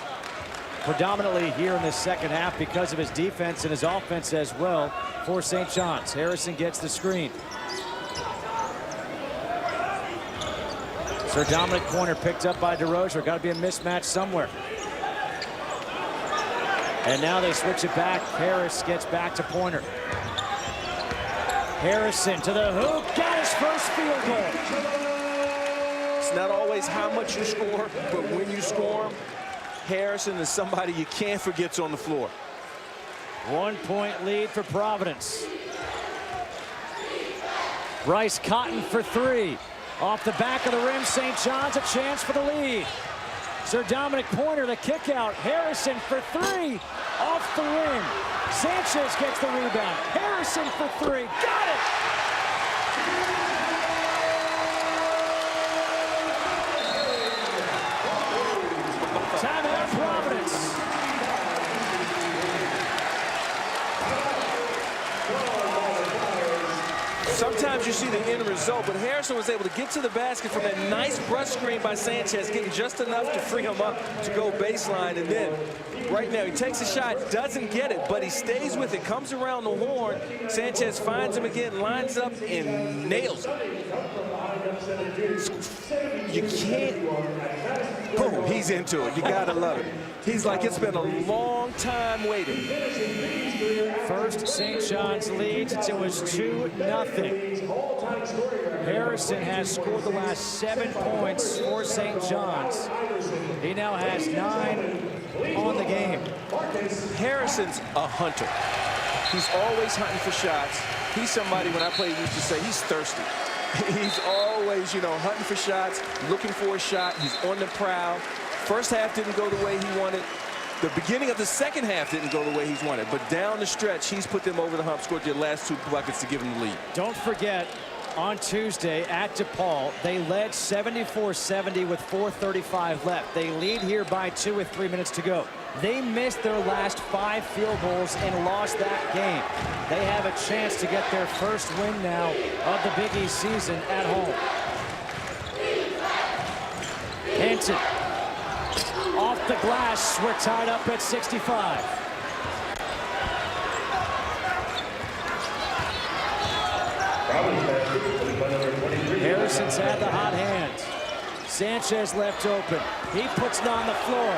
predominantly here in the second half because of his defense and his offense as well for St. John's. Harrison gets the screen. Sir Dominic corner picked up by DeRozier. Got to be a mismatch somewhere. And now they switch it back. Harris gets back to Pointer. Harrison to the hoop, got his first field goal. It's not always how much you score, but when you score them, Harrison is somebody you can't forget's on the floor. 1-point lead for Providence. Bryce Cotton for 3. Off the back of the rim, St. John's a chance for the lead. Sir Dominic Pointer, the kick out. Harrison for 3. Off the rim. Sanchez gets the rebound. Harrison for 3. Got it! Timeout, Providence. Sometimes you see the end result, but Harrison was able to get to the basket from that nice brush screen by Sanchez, getting just enough to free him up to go baseline. And then right now he takes a shot, doesn't get it, but he stays with it, comes around the horn. Sanchez finds him again, lines up, and nails it. You can't. Boom, he's into it. You gotta love it. He's like, it's been a long time waiting. First St. John's leads. It was 2-0. Harrison has scored the last 7 points for St. John's. He now has 9 on the game. Harrison's a hunter. He's always hunting for shots. He's somebody, when I played, we used to say he's thirsty. He's always, hunting for shots, looking for a shot. He's on the prowl. First half didn't go the way he wanted. The beginning of the second half didn't go the way he's wanted. But down the stretch, he's put them over the hump, scored their last 2 buckets to give him the lead. Don't forget, On Tuesday at DePaul, they led 74-70 with 4:35 left. They lead here by 2 with 3 minutes to go. They missed their last 5 field goals and lost that game. They have a chance to get their first win now of the Big East season at home. Hinton off the glass. We're tied up at 65. Harrison's had the hot hand. Sanchez left open. He puts it on the floor.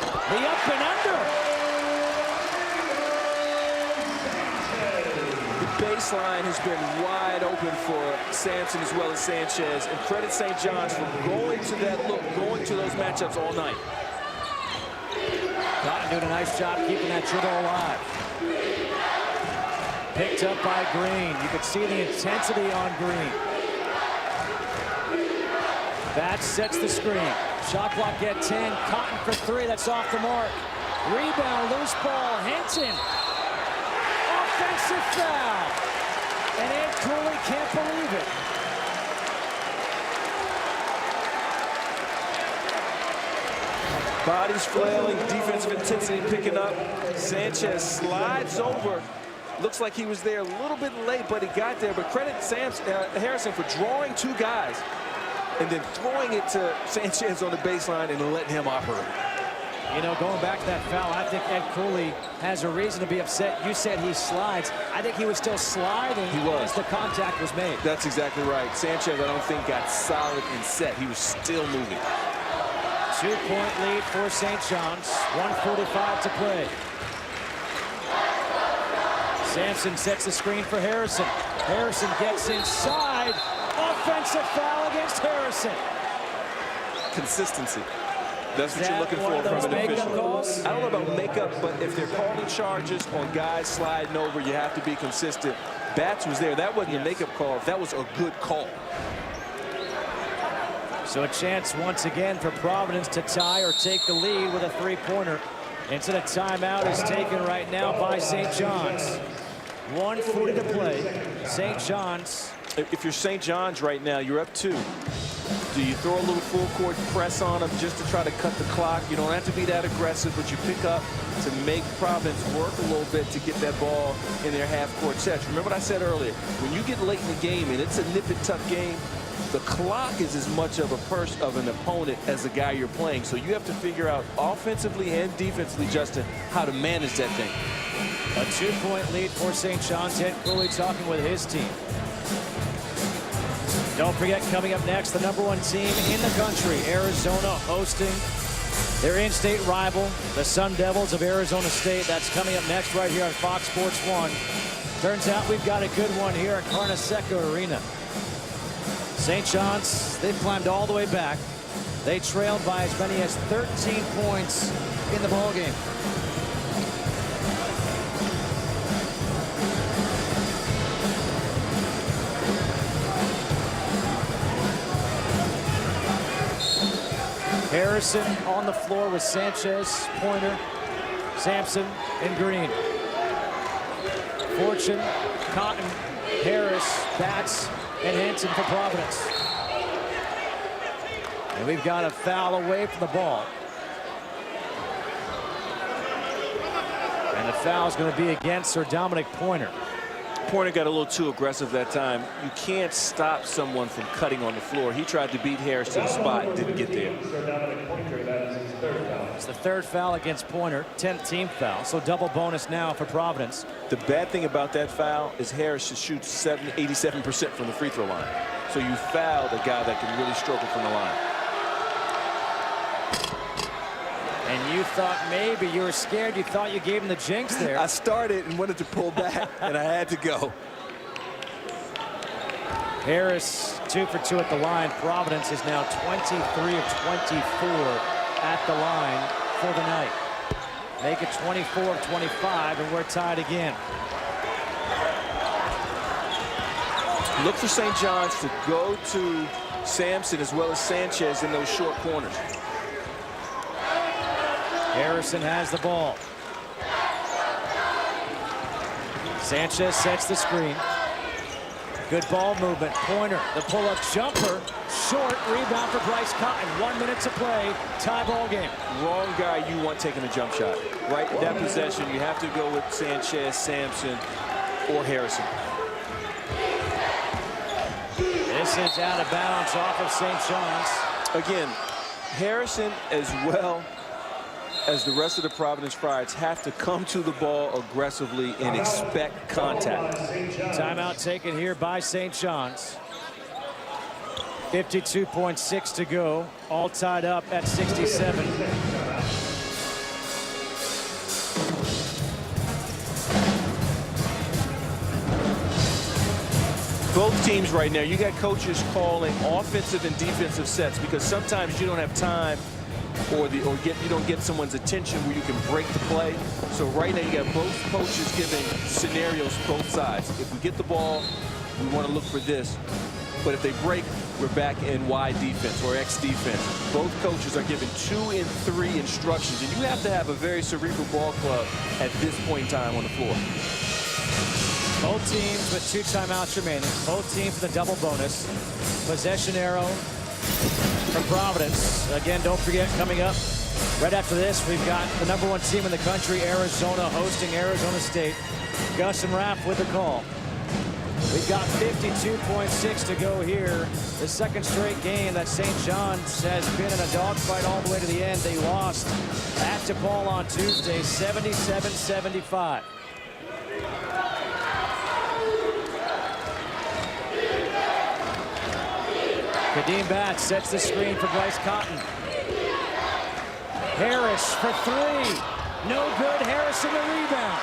The up and under. The baseline has been wide open for Sampson as well as Sanchez. And credit St. John's for going to that look, going to those matchups all night. Cotton doing a nice job keeping that dribble alive. Picked up by Green. You could see the intensity on Green. Batch sets the screen. Shot clock at 10. Cotton for 3. That's off the mark. Rebound, loose ball. Hinton. Offensive foul. And Ed Cooley can't believe it. Bodies flailing, defensive intensity picking up. Sanchez slides over. Looks like he was there a little bit late, but he got there. But credit Harrison for drawing 2 guys and then throwing it to Sanchez on the baseline and letting him operate. You know, going back to that foul, I think Ed Cooley has a reason to be upset. You said he slides. I think he was still sliding as the contact was made. That's exactly right. Sanchez, I don't think, got solid and set. He was still moving. 2-point lead for St. John's. 1:45 to play. Sampson sets the screen for Harrison. Harrison gets inside. Offensive foul against Harrison. Consistency. That's what you're looking for from an official. Calls? I don't know about makeup, but if they're calling charges on guys sliding over, you have to be consistent. Batch was there. That wasn't a makeup call. That was a good call. So a chance once again for Providence to tie or take the lead with a 3-pointer. Instead, a timeout is taken right now by St. John's. 1:40 to play. St. John's. If you're St. John's right now, you're up 2. Do you throw a little full-court press on them just to try to cut the clock? You don't have to be that aggressive, but you pick up to make Providence work a little bit to get that ball in their half-court sets. Remember what I said earlier? When you get late in the game and it's a nip-it-tuck game, the clock is as much of an opponent as the guy you're playing. So you have to figure out offensively and defensively, Justin, how to manage that thing. A 2-point lead for St. John's. Ed Cooley talking with his team. Don't forget, coming up next, the #1 team in the country, Arizona, hosting their in-state rival, the Sun Devils of Arizona State. That's coming up next right here on Fox Sports 1. Turns out we've got a good one here at Carnesecca Arena. St. John's, they've climbed all the way back. They trailed by as many as 13 points in the ballgame. Harrison on the floor with Sanchez, Pointer, Sampson, and Green. Fortune, Cotton, Harris, Batts, and Hinton for Providence. And we've got a foul away from the ball. And the foul is going to be against Sir Dominic Pointer. Pointer got a little too aggressive that time. You can't stop someone from cutting on the floor. He tried to beat Harris to the spot and didn't get there. It's the 3rd foul against Pointer, 10th team foul, so double bonus now for Providence. The bad thing about that foul is Harris shoots 87% from the free throw line. So you fouled a guy that can really struggle from the line. And you thought maybe you were scared. You thought you gave him the jinx there. I started and wanted to pull back, and I had to go. Harris 2 for 2 at the line. Providence is now 23 of 24 at the line for the night. Make it 24 of 25, and we're tied again. Look for St. John's to go to Sampson as well as Sanchez in those short corners. Harrison has the ball. Sanchez sets the screen. Good ball movement. Pointer, the pull-up jumper. Short, rebound for Bryce Cotton. 1 minute to play. Tie ball game. Wrong guy you want taking a jump shot. Right, that possession, you have to go with Sanchez, Sampson, or Harrison. This is out of bounds off of St. John's. Again, Harrison as well as the rest of the Providence Friars have to come to the ball aggressively and expect contact. Timeout taken here by St. John's. 52.6 to go. All tied up at 67. Both teams right now, you got coaches calling offensive and defensive sets because sometimes you don't have time you don't get someone's attention where you can break the play. So right now you got both coaches giving scenarios both sides. If we get the ball, we want to look for this. But if they break, we're back in Y defense or X defense. Both coaches are giving 2 and 3 instructions, and you have to have a very cerebral ball club at this point in time on the floor. Both teams with 2 timeouts remaining. Both teams with a double bonus. Possession arrow from Providence. Again, don't forget, coming up right after this, we've got the #1 team in the country, Arizona, hosting Arizona State. Gus and Raph with the call. We've got 52.6 to go here. The second straight game that St. John's has been in a dogfight all the way to the end. They lost at DePaul on Tuesday, 77-75. Kadeem Batts sets the screen for Bryce Cotton. Harris for 3. No good. Harrison the rebound.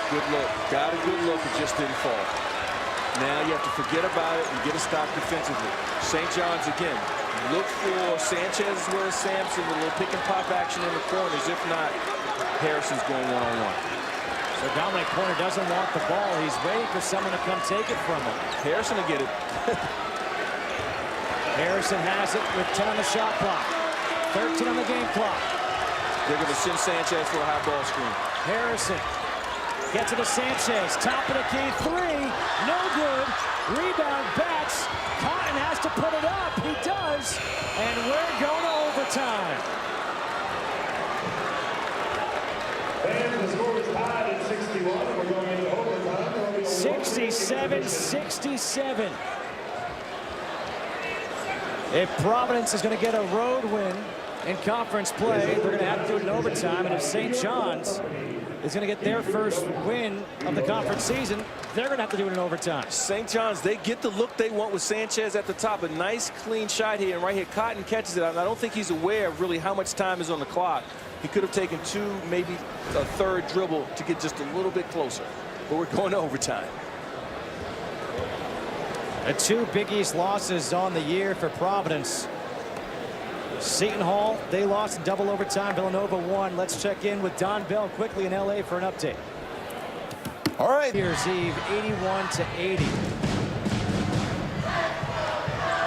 Good look. Got a good look. It just didn't fall. Now you have to forget about it and get a stop defensively. St. John's again. Look for Sanchez as well as Sampson with a little pick and pop action in the corners. If not, Harrison's going one-on-one. So Dominic Pointer doesn't want the ball. He's waiting for someone to come take it from him. Harrison will get it. Harrison has it with 10 on the shot clock. 13 on the game clock. They're going to send Sanchez for a high ball screen. Harrison gets it to Sanchez. Top of the key. 3. No good. Rebound Batts. Cotton has to put it up. He does. And we're going to overtime. And the score is tied at 61. We're going into overtime. 67-67. If Providence is going to get a road win in conference play, they're going to have to do it in overtime. And if St. John's is going to get their first win of the conference season, they're going to have to do it in overtime. St. John's, they get the look they want with Sanchez at the top. A nice, clean shot here. And right here, Cotton catches it. I don't think he's aware of really how much time is on the clock. He could have taken 2, maybe a third dribble to get just a little bit closer. But we're going to overtime. The 2 Big East losses on the year for Providence. Seton Hall, they lost in double overtime. Villanova won. Let's check in with Don Bell quickly in LA for an update. All right. Year's Eve, 81-80.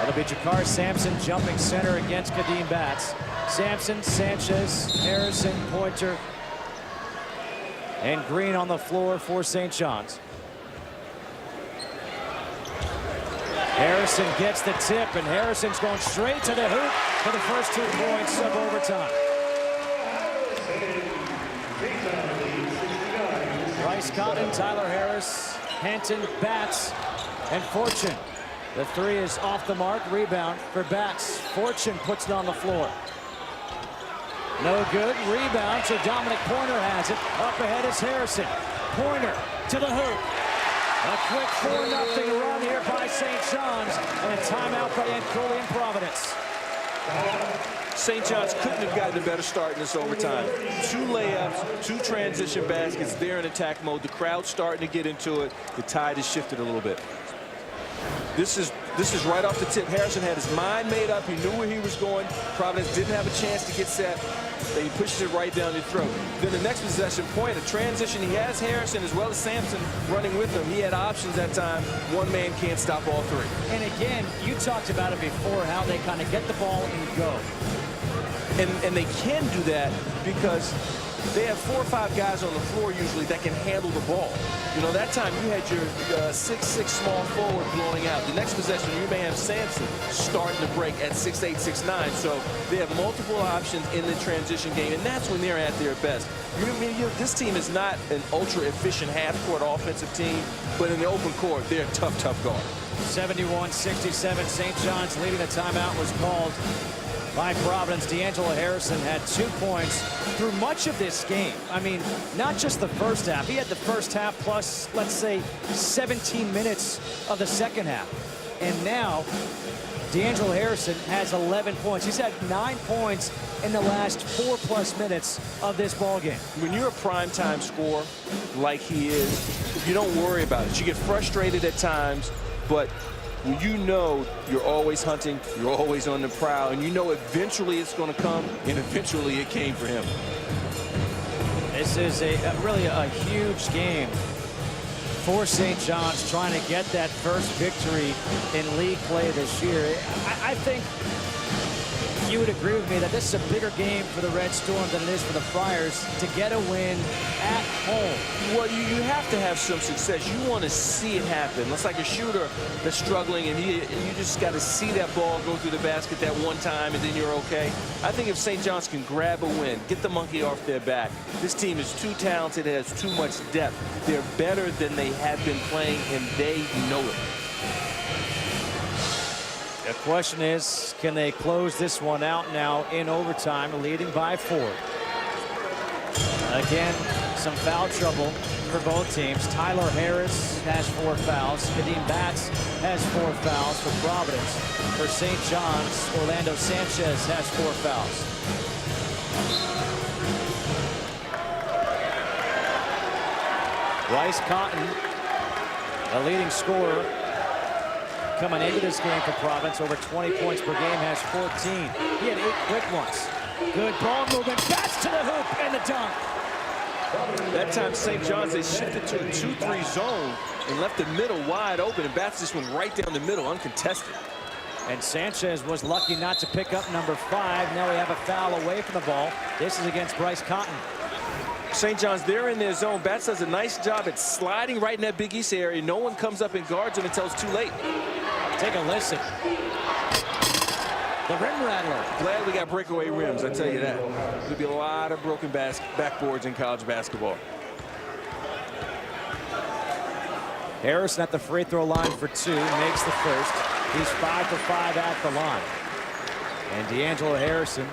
It'll be Jakar Sampson jumping center against Kadeem Batts. Sampson, Sanchez, Harrison, Pointer, and Green on the floor for St. John's. Harrison gets the tip, and Harrison's going straight to the hoop for the first 2 points of overtime. Bryce Cotton, Tyler Harris, Henton, Batts, and Fortune. The 3 is off the mark. Rebound for Batts. Fortune puts it on the floor. No good. Rebound, so Dominic Pointer has it. Up ahead is Harrison. Pointer to the hoop. A quick 4-0 run here by St. John's, and a timeout by Ancoli in Providence. St. John's couldn't have gotten a better start in this overtime. 2 layups, 2 transition baskets. They're in attack mode. The crowd's starting to get into it. The tide has shifted a little bit. This is right off the tip. Harrison had his mind made up. He knew where he was going. Providence didn't have a chance to get set. Then he pushes it right down your throat. Then the next possession, point, a transition. He has Harrison as well as Sampson running with him. He had options that time. One man can't stop all 3. And again, you talked about it before, how they kind of get the ball and go. And they can do that because they have 4 or 5 guys on the floor usually that can handle the ball. You know, that time you had your 6'6" small forward blowing out. The next possession, you may have Sampson starting to break at 6'8", 6'9". So they have multiple options in the transition game, and that's when they're at their best. This team is not an ultra-efficient half-court offensive team, but in the open court, they're a tough, tough guard. 71-67, St. John's leading. The timeout was called by Providence. D'Angelo Harrison had 2 points through much of this game. I mean, not just the first half. He had the first half plus, let's say, 17 minutes of the second half. And now, D'Angelo Harrison has 11 points. He's had 9 points in the last 4+ minutes of this ball game. When you're a primetime scorer like he is, you don't worry about it. You get frustrated at times, but you know you're always hunting, you're always on the prowl, and you know eventually it's going to come, and eventually it came for him. This is really a huge game for St. John's, trying to get that first victory in league play this year. I think you would agree with me that this is a bigger game for the Red Storm than it is for the Friars to get a win at home. Well, you have to have some success. You want to see it happen. It's like a shooter that's struggling, and you just got to see that ball go through the basket that one time, and then you're okay. I think if St. John's can grab a win, get the monkey off their back, this team is too talented, it has too much depth. They're better than they have been playing, and they know it. The question is, can they close this one out now in overtime, leading by 4? Again, some foul trouble for both teams. Tyler Harris has 4 fouls. Kadeem Batts has 4 fouls for Providence. For St. John's, Orlando Sanchez has 4 fouls. Bryce Cotton, the leading scorer coming into this game for Providence, over 20 points per game, has 14. He had 8 quick ones. Good ball movement. Batts to the hoop and the dunk. That time St. John's, they shifted to a 2-3 zone and left the middle wide open, and Batts just went right down the middle, uncontested. And Sanchez was lucky not to pick up number 5. Now we have a foul away from the ball. This is against Bryce Cotton. St. John's, they're in their zone. Batts does a nice job at sliding right in that Big East area. No one comes up and guards him until it's too late. Take a listen. The rim rattler. Glad we got breakaway rims, I tell you that. There'll be a lot of broken backboards in college basketball. Harrison at the free throw line for 2, makes the first. He's 5 for 5 at the line. And D'Angelo Harrison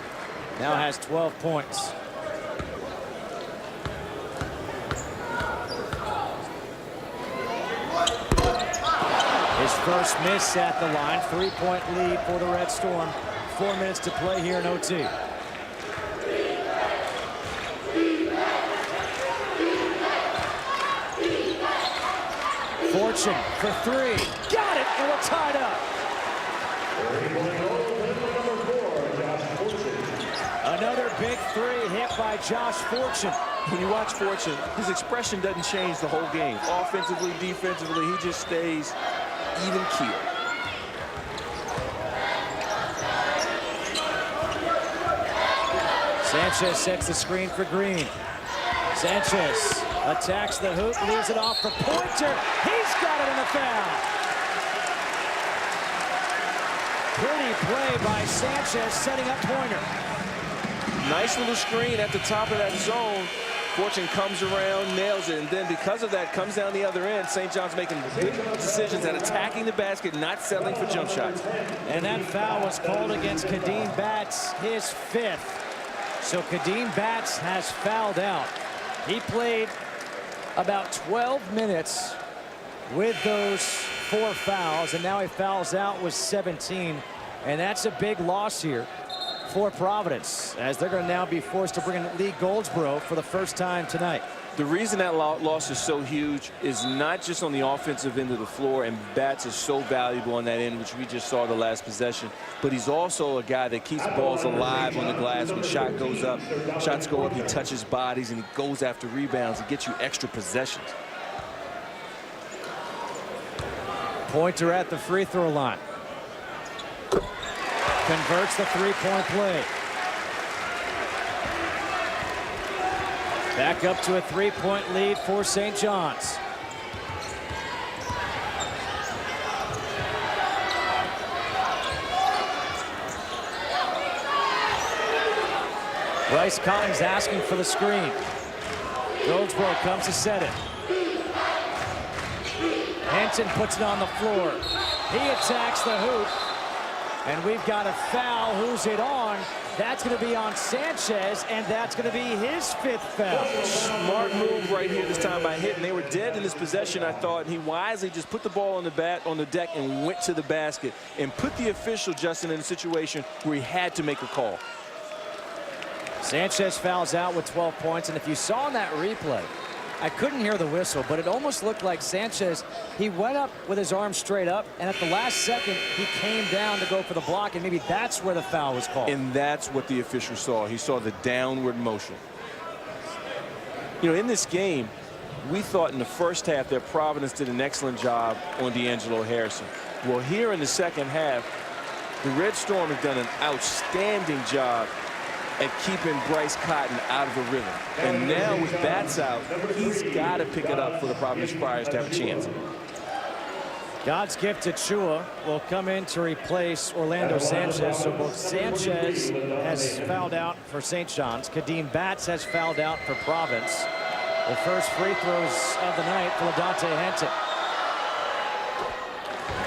now has 12 points. His first miss at the line. 3-point lead for the Red Storm. 4 minutes to play here in OT. Fortune for 3. Got it, and we're tied up. Another big 3 hit by Josh Fortune. When you watch Fortune, his expression doesn't change the whole game. Offensively, defensively, he just stays even keel. Sanchez sets the screen for Green. Sanchez attacks the hoop, leaves it off for Pointer. He's got it in the foul. Pretty play by Sanchez, setting up Pointer. Nice little screen at the top of that zone. Fortune comes around, nails it, and then because of that, comes down the other end. St. John's making big decisions at attacking the basket, not settling for jump shots. And that foul was called against Kadeem Batts, his 5th. So Kadeem Batts has fouled out. He played about 12 minutes with those 4 fouls, and now he fouls out with 17. And that's a big loss here for Providence, as they're going to now be forced to bring in Lee Goldsboro for the first time tonight. The reason that loss is so huge is not just on the offensive end of the floor, and Batts is so valuable on that end, which we just saw the last possession, but he's also a guy that keeps balls alive on the glass. When shot goes up, shots go up, he touches bodies, and he goes after rebounds and gets you extra possessions. Pointer at the free throw line. Converts the 3-point play. Back up to a 3-point lead for St. John's. Bryce Cotton's asking for the screen. Goldsboro comes to set it. Henson puts it on the floor. He attacks the hoop. And we've got a foul. Who's it on? That's going to be on Sanchez, and that's going to be his 5th foul. Smart move right here this time by Hinton. They were dead in this possession, I thought, and he wisely just put the ball on the deck and went to the basket and put the official, Justin, in a situation where he had to make a call. Sanchez fouls out with 12 points, and if you saw in that replay, I couldn't hear the whistle, but it almost looked like Sanchez, he went up with his arm straight up, and at the last second, he came down to go for the block, and maybe that's where the foul was called. And that's what the official saw. He saw the downward motion. You know, in this game, we thought in the first half that Providence did an excellent job on D'Angelo Harrison. Well, here in the second half, the Red Storm have done an outstanding job at keeping Bryce Cotton out of the rhythm. And now with bats out, he's got to pick it up for the Providence Friars to have a chance. God's gift to Chua will come in to replace Orlando Sanchez. So both Sanchez has fouled out for St. John's. Kadeem Batts has fouled out for Providence. The first free throws of the night for LaDontae Henton.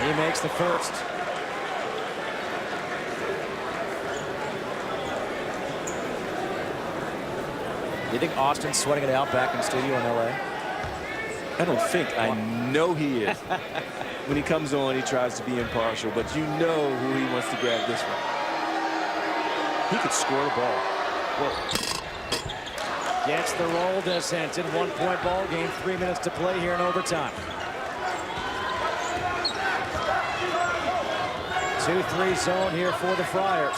He makes the first. Do you think Austin's sweating it out back in the studio in L.A.? I don't think. I know he is. When he comes on, he tries to be impartial, but you know who he wants to grab this one. He could score the ball. Whoa. Gets the roll, does Henton. 1-point ball game, 3 minutes to play here in overtime. 2-3 zone here for the Friars.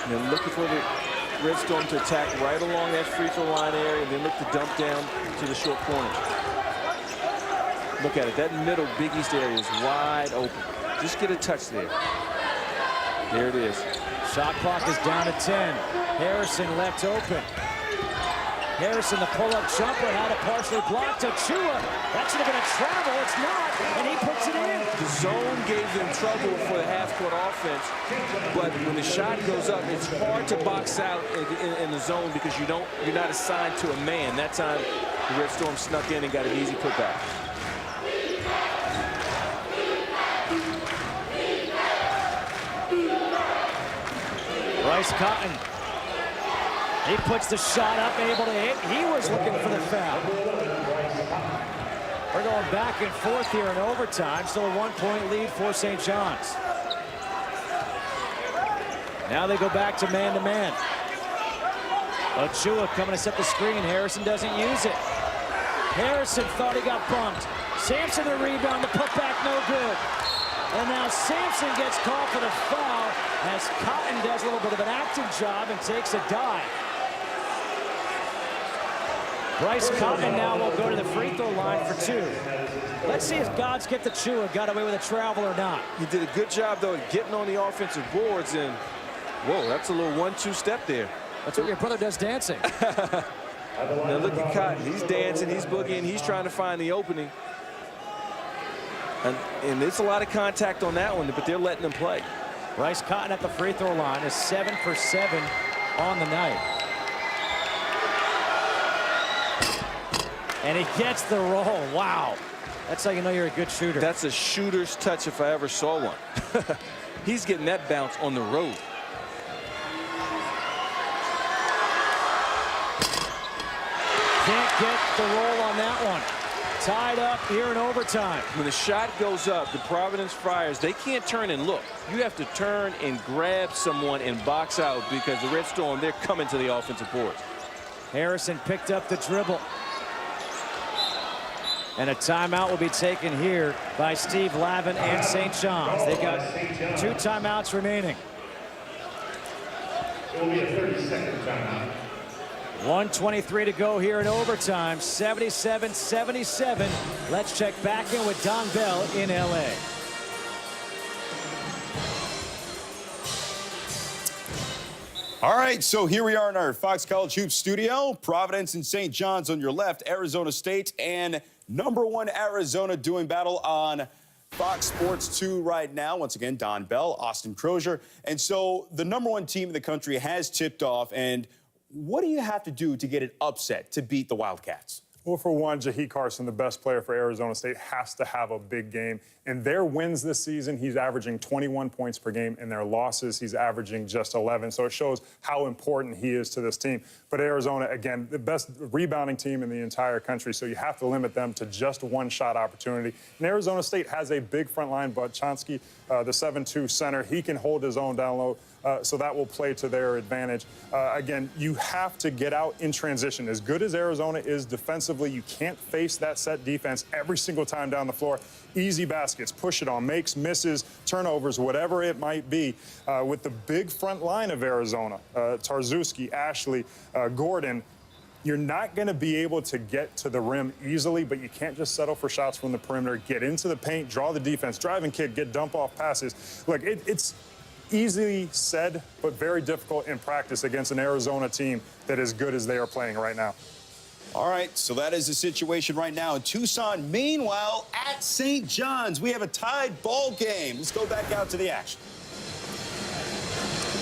And they're looking for the Red Storm to attack right along that free throw line area and then look to dump down to the short corner. Look at it. That middle Big East area is wide open. Just get a touch there. There it is. Shot clock is down to 10. Harrison left open. Harrison, the pull-up jumper, had it partially blocked to Chua. That should have been a travel. It's not, and he puts it in. The zone gave them trouble for the half-court offense, but when the shot goes up, it's hard to box out in the zone because you're not assigned to a man. That time, the Red Storm snuck in and got an easy putback. Bryce Cotton. He puts the shot up, able to hit. He was looking for the foul. We're going back and forth here in overtime. Still a 1-point lead for St. John's. Now they go back to man-to-man. Ochoa coming to set the screen. Harrison doesn't use it. Harrison thought he got bumped. Sampson the rebound, the putback no good. And now Sampson gets called for the foul as Cotton does a little bit of an active job and takes a dive. Bryce Cotton now will go to the free throw line for 2. Let's see if God's get the Chua got away with a travel or not. He did a good job, though, at getting on the offensive boards. And, whoa, that's a little 1-2 step there. That's what your brother does dancing. Now look at Cotton. He's dancing, he's boogieing, he's trying to find the opening. And there's a lot of contact on that one, but they're letting him play. Bryce Cotton at the free throw line is 7 for 7 on the night. And he gets the roll. Wow. That's how you know you're a good shooter. That's a shooter's touch if I ever saw one. He's getting that bounce on the road. Can't get the roll on that one. Tied up here in overtime. When the shot goes up, the Providence Friars, they can't turn and look. You have to turn and grab someone and box out because the Red Storm, they're coming to the offensive boards. Harrison picked up the dribble. And a timeout will be taken here by Steve Lavin and St. John's. They've got 2 timeouts remaining. It will be a 30-second timeout. 1:23 to go here in overtime. 77-77. Let's check back in with Don Bell in L.A. All right, so here we are in our Fox College Hoops studio. Providence and St. John's on your left, Arizona State and #1 Arizona doing battle on Fox Sports 2 right now. Once again, Don Bell, Austin Crozier. And so the #1 team in the country has tipped off. And what do you have to do to get an upset to beat the Wildcats? Well, for one, Jahi Carson, the best player for Arizona State, has to have a big game. In their wins this season, he's averaging 21 points per game. In their losses, he's averaging just 11. So it shows how important he is to this team. But Arizona, again, the best rebounding team in the entire country, so you have to limit them to just one-shot opportunity. And Arizona State has a big front line, but Chonsky, the 7'2" center, he can hold his own down low. So that will play to their advantage. Again, you have to get out in transition. As good as Arizona is defensively, you can't face that set defense every single time down the floor. Easy baskets, push it on, makes, misses, turnovers, whatever it might be. With the big front line of Arizona, Tarczewski, Ashley, Gordon, you're not going to be able to get to the rim easily, but you can't just settle for shots from the perimeter. Get into the paint, draw the defense, drive and kick, get dump-off passes. Look, it's easily said, but very difficult in practice against an Arizona team that is good as they are playing right now. All right, so that is the situation right now in Tucson. Meanwhile, at St. John's, we have a tied ball game. Let's go back out to the action.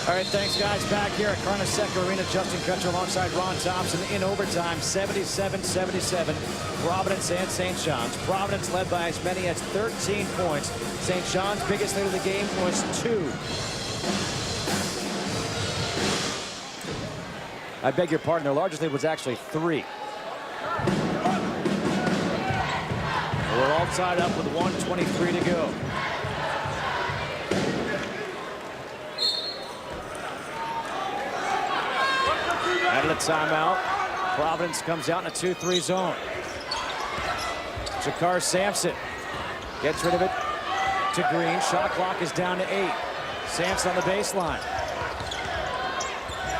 All right, thanks, guys. Back here at Carnesecca Arena, Justin Kutcher alongside Ron Thompson in overtime, 77-77, Providence and St. John's. Providence led by as many as 13 points. St. John's' biggest lead of the game was 2. I beg your pardon, their largest lead was actually 3. We're all tied up with 1:23 to go. Out of the timeout, Providence comes out in a 2-3 zone. Jakar Sampson gets rid of it to Green. Shot clock is down to 8. Sampson on the baseline.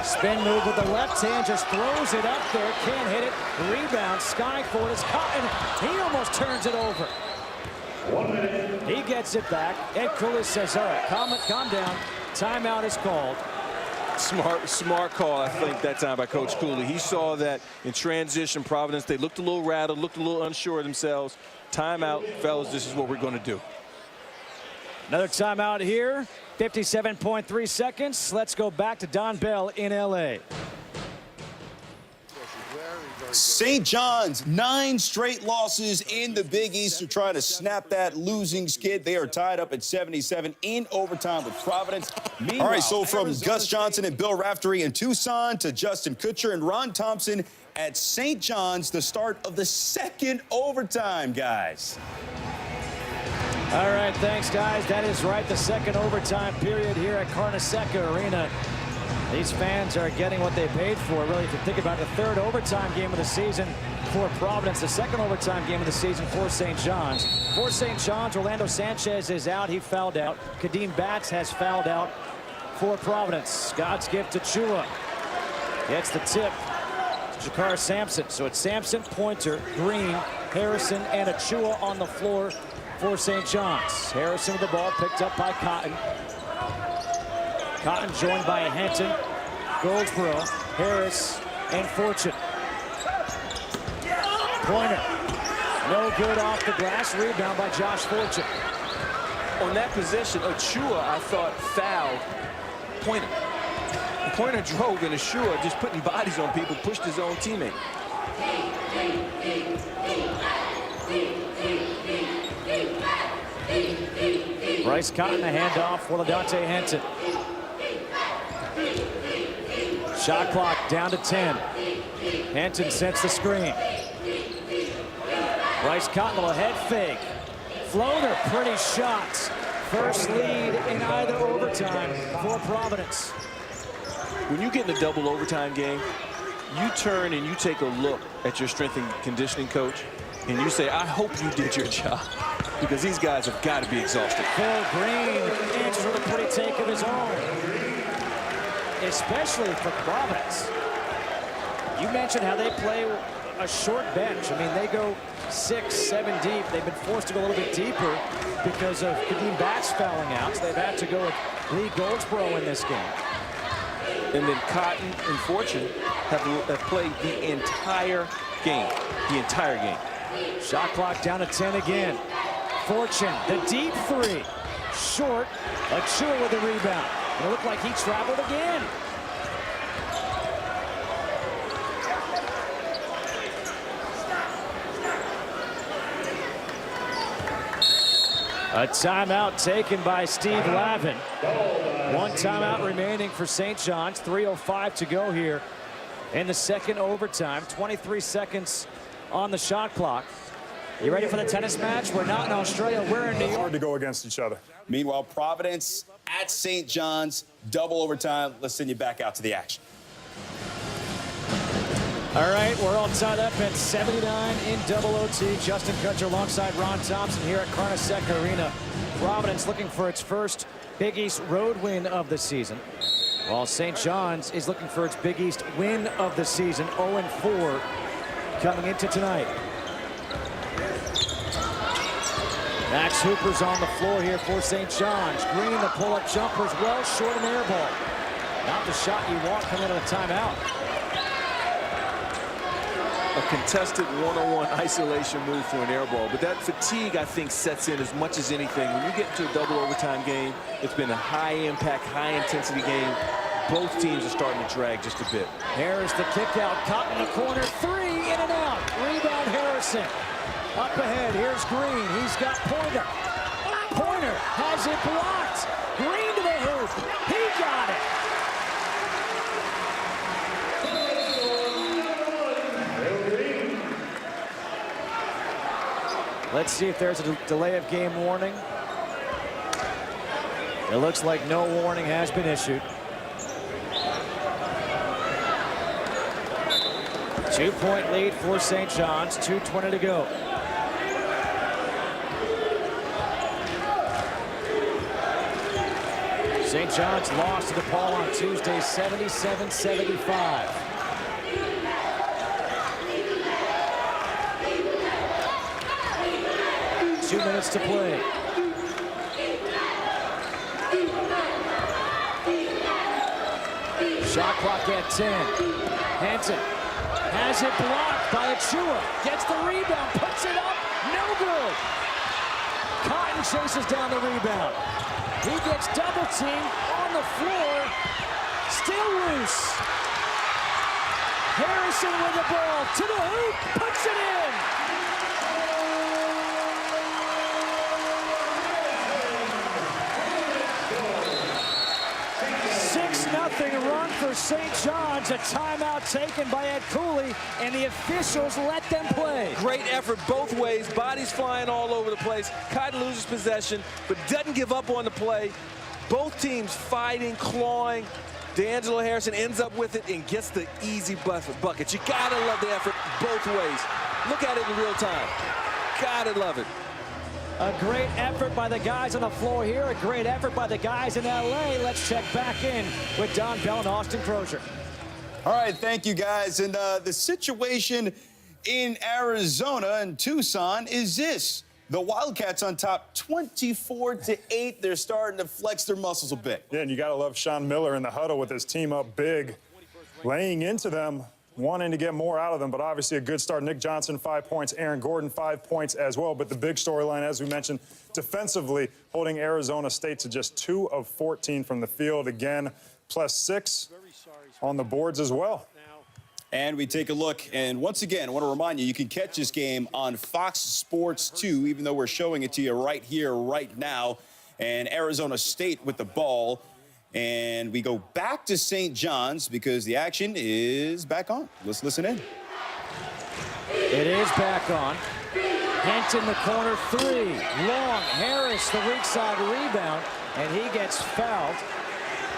Spin move with the left hand, just throws it up there, can't hit it. Rebound, Skyford is caught, and he almost turns it over. 1 minute. He gets it back. Ed Cooley says, all right, calm down. Timeout is called. Smart call, I think, that time by Coach Cooley. He saw that in transition, Providence, they looked a little rattled, looked a little unsure of themselves. Timeout, fellas, this is what we're going to do. Another timeout here. 57.3 seconds. Let's go back to Don Bell in L.A. St. John's, 9 straight losses in the Big East to try to snap that losing skid. They are tied up at 77 in overtime with Providence. All right, so from Gus Johnson and Bill Raftery in Tucson to Justin Kutcher and Ron Thompson at St. John's, the start of the second overtime, guys. All right, thanks, guys. That is right, the second overtime period here at Carnesecca Arena. These fans are getting what they paid for, really, if you think about it. The third overtime game of the season for Providence, the second overtime game of the season for St. John's. For St. John's, Orlando Sanchez is out. He fouled out. Kadeem Batts has fouled out for Providence. Scott's gift to Chua. Gets the tip. Jakar Sampson. So it's Sampson, Pointer, Green, Harrison, and Achua on the floor for St. John's. Harrison with the ball picked up by Cotton. Cotton joined by Henton, Goldsboro, Harris, and Fortune. Pointer, no good off the glass. Rebound by Josh Fortune. On that possession, Achua, I thought, fouled Pointer. Pointer drove, and Achua, just putting bodies on people, pushed his own teammate. Bryce Cotton, a handoff for LaDante Henton. Shot clock down to 10. Henton sets the screen. Bryce Cotton, little head fake. Floater, pretty shots. First lead in either overtime for Providence. When you get in a double overtime game, you turn and you take a look at your strength and conditioning coach, and you say, I hope you did your job, because these guys have got to be exhausted. Phil Green answers with a pretty take of his own, especially for Providence. You mentioned how they play a short bench. I mean, they go 6, 7 deep. They've been forced to go a little bit deeper because of Kadeem Batts fouling out, so they've had to go with Lee Goldsboro in this game. And then Cotton and Fortune have played the entire game. The entire game. Shot clock down to 10 again. Fortune, the deep three. Short. Achua with the rebound. It looked like he traveled again. A timeout taken by Steve Lavin. One timeout remaining for St. John's. 3:05 to go here in the second overtime. 23 seconds on the shot clock. You ready for the tennis match? We're not in Australia. We're in New York. Hard to go against each other. Meanwhile, Providence at St. John's, double overtime. Let's send you back out to the action. All right, we're all tied up at 79 in double OT. Justin Kutcher alongside Ron Thompson here at Carnesecca Arena. Providence looking for its first Big East road win of the season, while St. John's is looking for its Big East win of the season, 0-4 coming into tonight. Max Hooper's on the floor here for St. John's. Green, the pull-up jumper's well short, an air ball. Not the shot you want coming out of the timeout. A contested one-on-one isolation move for an air ball. But that fatigue, I think, sets in as much as anything. When you get into a double overtime game, it's been a high-impact, high-intensity game. Both teams are starting to drag just a bit. Here's the kick out. Caught in the corner. Three, in and out. Rebound Harrison. Up ahead, here's Green. He's got Pointer. Pointer has it blocked. Green to the hoop. He got it. Let's see if there's a delay of game warning. It looks like no warning has been issued. 2-point lead for St. John's, 2:20 to go. St. John's lost to DePaul on Tuesday, 77-75. Two minutes to play. Shot clock at 10. Hanson has it blocked by Achua. Gets the rebound, puts it up, no good. Cotton chases down the rebound. He gets double teamed on the floor, still loose. Harrison with the ball to the hoop, puts it in. 6-0 run for St. John's. A timeout taken by Ed Cooley, and the officials let them play. Great effort both ways. Bodies flying all over the place. Cotton loses possession, but doesn't give up on the play. Both teams fighting, clawing. D'Angelo Harrison ends up with it and gets the easy bucket. You gotta love the effort both ways. Look at it in real time. Gotta love it. A great effort by the guys on the floor here. A great effort by the guys in L.A. Let's check back in with Don Bell and Austin Crozier. All right, thank you, guys. And the situation in Arizona and Tucson is this. The Wildcats on top 24-8. They're starting to flex their muscles a bit. Yeah, and you got to love Sean Miller in the huddle with his team up big, laying into them, wanting to get more out of them, but obviously a good start. Nick Johnson, 5 points. Aaron Gordon, 5 points as well. But the big storyline, as we mentioned, defensively holding Arizona State to just 2 of 14 from the field. Again, +6 on the boards as well. And we take a look, and once again, I want to remind you, you can catch this game on Fox Sports 2, even though we're showing it to you right here, right now. And Arizona State with the ball. And we go back to St. John's because the action is back on. Let's listen in. It is back on. Henton, the corner three. Long. Harris, the weak side rebound. And he gets fouled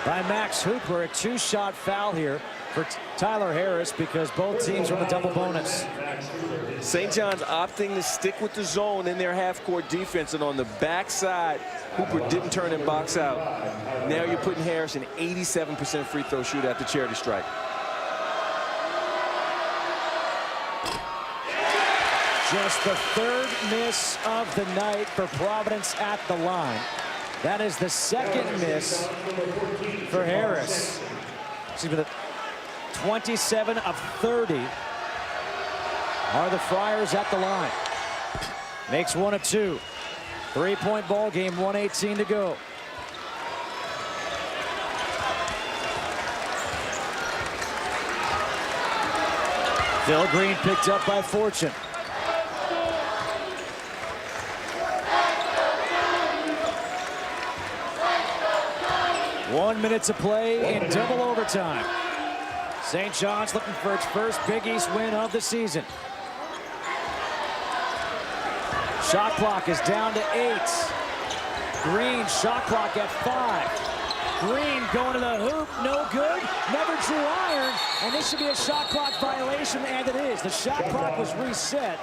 by Max Hooper. A 2-shot foul here for Tyler Harris because both teams are in the double bonus. St. John's opting to stick with the zone in their half-court defense, and on the backside, Hooper didn't turn and box out. Now you're putting Harris an 87% free throw shooter at the charity stripe. Just the third miss of the night for Providence at the line. That is the second miss for Harris. excuse me, 27 of 30 are the Friars at the line. Makes 1 of 2. 3-point ball game, 1:18 to go. Phil Green picked up by Fortune. One minute to play in double overtime. St. John's looking for its first Big East win of the season. Shot clock is down to 8. Green, shot clock at 5. Green going to the hoop, no good. Never drew iron, and this should be a shot clock violation, and it is. The shot clock was reset.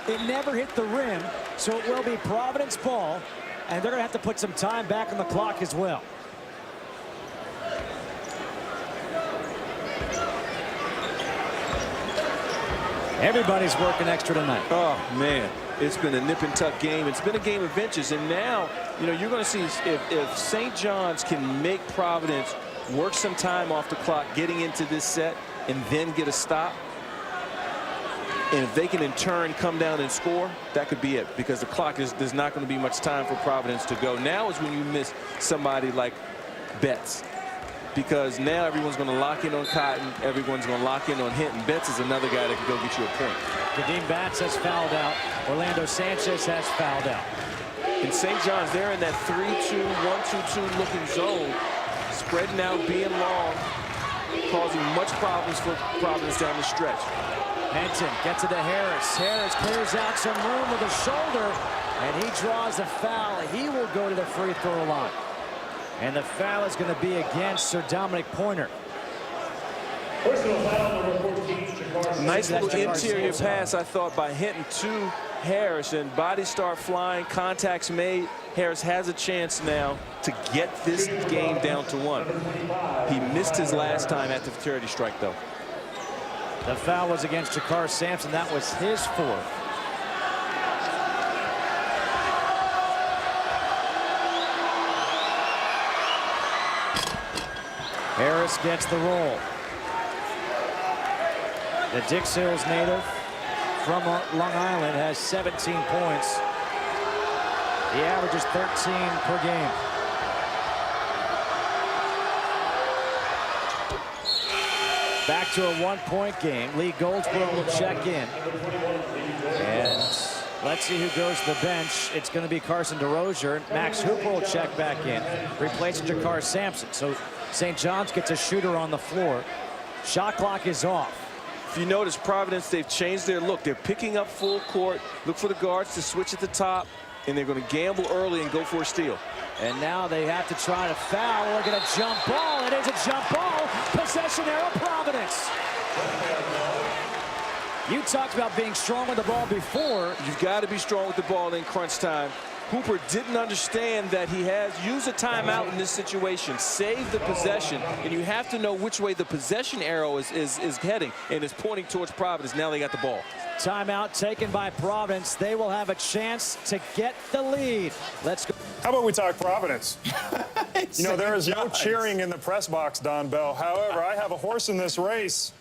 It never hit the rim, so it will be Providence ball, and they're going to have to put some time back on the clock as well. Everybody's working extra tonight. Oh, man. It's been a nip and tuck game. It's been a game of inches. And now, you know, you're going to see if St. John's can make Providence work some time off the clock getting into this set and then get a stop. And if they can in turn come down and score, that could be it, because the clock there's not going to be much time for Providence to go. Now is when you miss somebody like Betts, because now everyone's going to lock in on Cotton. Everyone's going to lock in on Hinton. Betts is another guy that can go get you a point. Kadeem Batts has fouled out. Orlando Sanchez has fouled out. In St. John's, they're in that 3-2, 1-2-2 looking zone, spreading out, being long, causing much problems for Providence down the stretch. Henton gets it to Harris. Harris clears out some room with a shoulder, and he draws a foul. He will go to the free throw line. And the foul is going to be against Sir Dominic Pointer. Personal foul number 14, Jakar. Nice little Jakar interior Sampson. pass, I thought, by Hinton to Harris, and bodies start flying, contacts made. Harris has a chance now to get this game down to 1. He missed his last time at the futurity strike, though. The foul was against Jakar Sampson. That was his 4th. Harris gets the roll. The Dix Hills native from Long Island has 17 points. He averages 13 per game. Back to a 1-point game. Lee Goldsboro will check in. And let's see who goes to the bench. It's going to be Carson DeRozier. Max Hooper will check back in, replacing Jakar Sampson. So St. John's gets a shooter on the floor. Shot clock is off. If you notice, Providence, they've changed their look. They're picking up full court, look for the guards to switch at the top, and they're going to gamble early and go for a steal. And now they have to try to foul. Look at a jump ball. It is a jump ball. Possession arrow, Providence. You talked about being strong with the ball before. You've got to be strong with the ball in crunch time. Hooper didn't understand that he has used a timeout in this situation, save the possession, and you have to know which way the possession arrow is heading, and it's pointing towards Providence. Now they got the ball. Timeout taken by Providence. They will have a chance to get the lead. Let's go. How about we talk Providence? You know, there is no cheering in the press box, Don Bell. However, I have a horse in this race.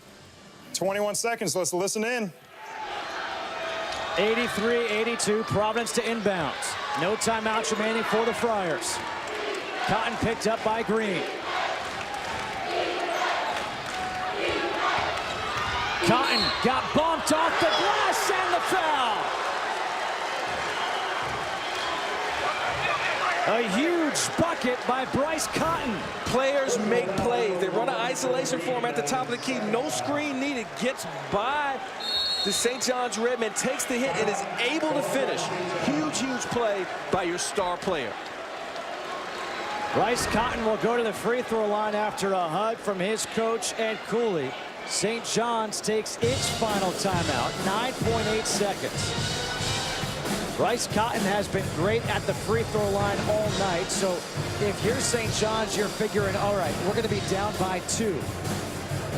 21 seconds. Let's listen in. 83-82, Providence to inbounds. No timeouts remaining for the Friars. Cotton picked up by Green. Cotton got bumped off the glass and the foul. A huge bucket by Bryce Cotton. Players make plays. They run an isolation for him at the top of the key. No screen needed. Gets by the St. John's Redmen, takes the hit, and is able to finish. Huge, huge play by your star player. Bryce Cotton will go to the free throw line after a hug from his coach, Ed Cooley. St. John's takes its final timeout, 9.8 seconds. Bryce Cotton has been great at the free throw line all night, so if you're St. John's, you're figuring, all right, we're going to be down by 2.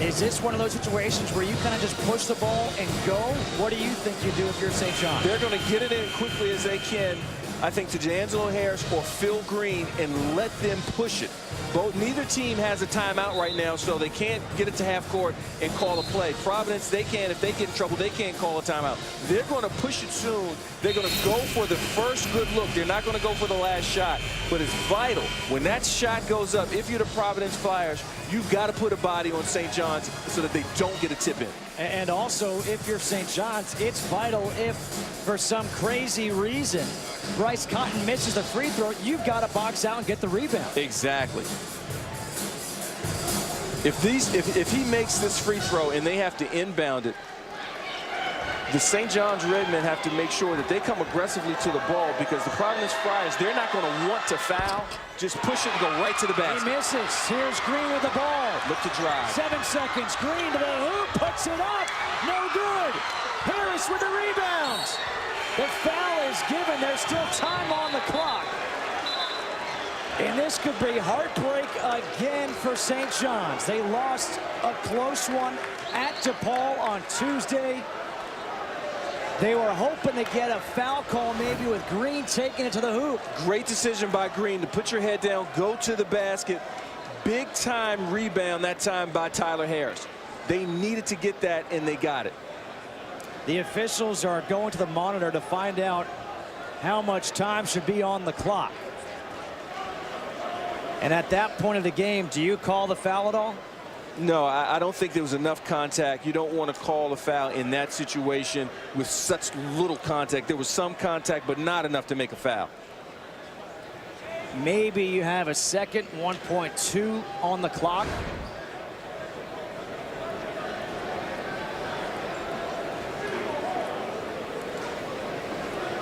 Is this one of those situations where you kind of just push the ball and go? What do you think you do if you're St. John's? They're going to get it in quickly as they can, I think, to D'Angelo Harris or Phil Green, and let them push it. Neither team has a timeout right now, so they can't get it to half court and call a play. Providence, they can. If they get in trouble, they can't call a timeout. They're going to push it soon. They're going to go for the first good look. They're not going to go for the last shot. But it's vital when that shot goes up. If you're the Providence Flyers, you've got to put a body on St. John's so that they don't get a tip in. And also, if you're St. John's, it's vital if, for some crazy reason, Bryce Cotton misses the free throw, you've got to box out and get the rebound. Exactly. If he makes this free throw and they have to inbound it, the St. John's Redmen have to make sure that they come aggressively to the ball, because the Providence Friars, they're not going to want to foul. Just push it and go right to the basket. He misses. Here's Green with the ball. Look to drive. 7 seconds. Green to the hoop. Puts it up. No good. Harris with the rebound. The foul is given. There's still time on the clock. And this could be heartbreak again for St. John's. They lost a close one at DePaul on Tuesday. They were hoping to get a foul call maybe with Green taking it to the hoop. Great decision by Green to put your head down, go to the basket. Big time rebound that time by Tyler Harris. They needed to get that, and they got it. The officials are going to the monitor to find out how much time should be on the clock. And at that point of the game, do you call the foul at all? No, I don't think there was enough contact. You don't want to call a foul in that situation with such little contact. There was some contact, but not enough to make a foul. Maybe you have a second, 1.2 on the clock.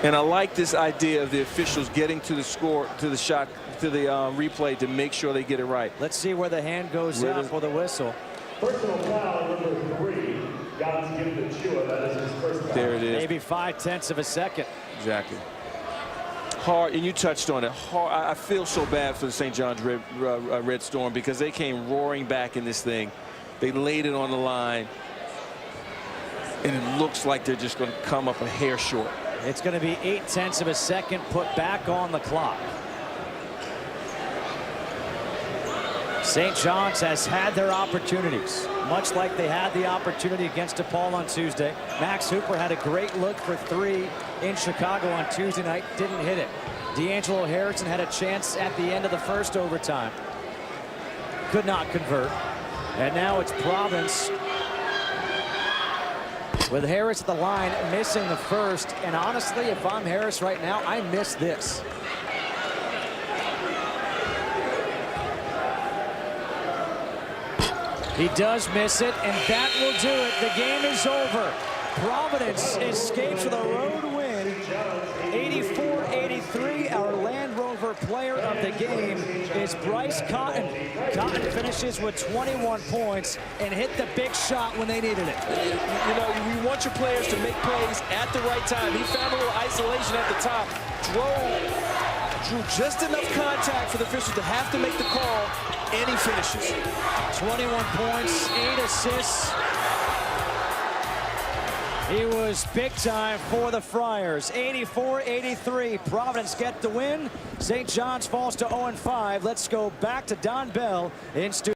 And I like this idea of the officials getting to the score, to the shot, to the replay to make sure they get it right. Let's see where the hand goes up for the whistle. Personal foul number 3. Got to give it to Chua. That is his first foul. There it is. Maybe 0.5 of a second. Exactly. Hard, and you touched on it. Hard. I feel so bad for the St. John's Red Storm, because they came roaring back in this thing. They laid it on the line, and it looks like they're just going to come up a hair short. It's going to be 0.8 of a second put back on the clock. St. John's has had their opportunities, much like they had the opportunity against DePaul on Tuesday. Max Hooper had a great look for 3 in Chicago on Tuesday night, didn't hit it. D'Angelo Harrison had a chance at the end of the first overtime, could not convert. And now it's Providence with Harris at the line, missing the first. And honestly, if I'm Harris right now, I miss this. He does miss it, and that will do it. The game is over. Providence escapes with a road win, 84-83. Our Land Rover player of the game is Bryce Cotton. Cotton finishes with 21 points and hit the big shot when they needed it. You know, we want your players to make plays at the right time. He found a little isolation at the top, drew just enough contact for the officials to have to make the call, and he finishes. 21 points, 8 assists. He was big time for the Friars. 84-83. Providence get the win. St. John's falls to 0-5. Let's go back to Don Bell in studio.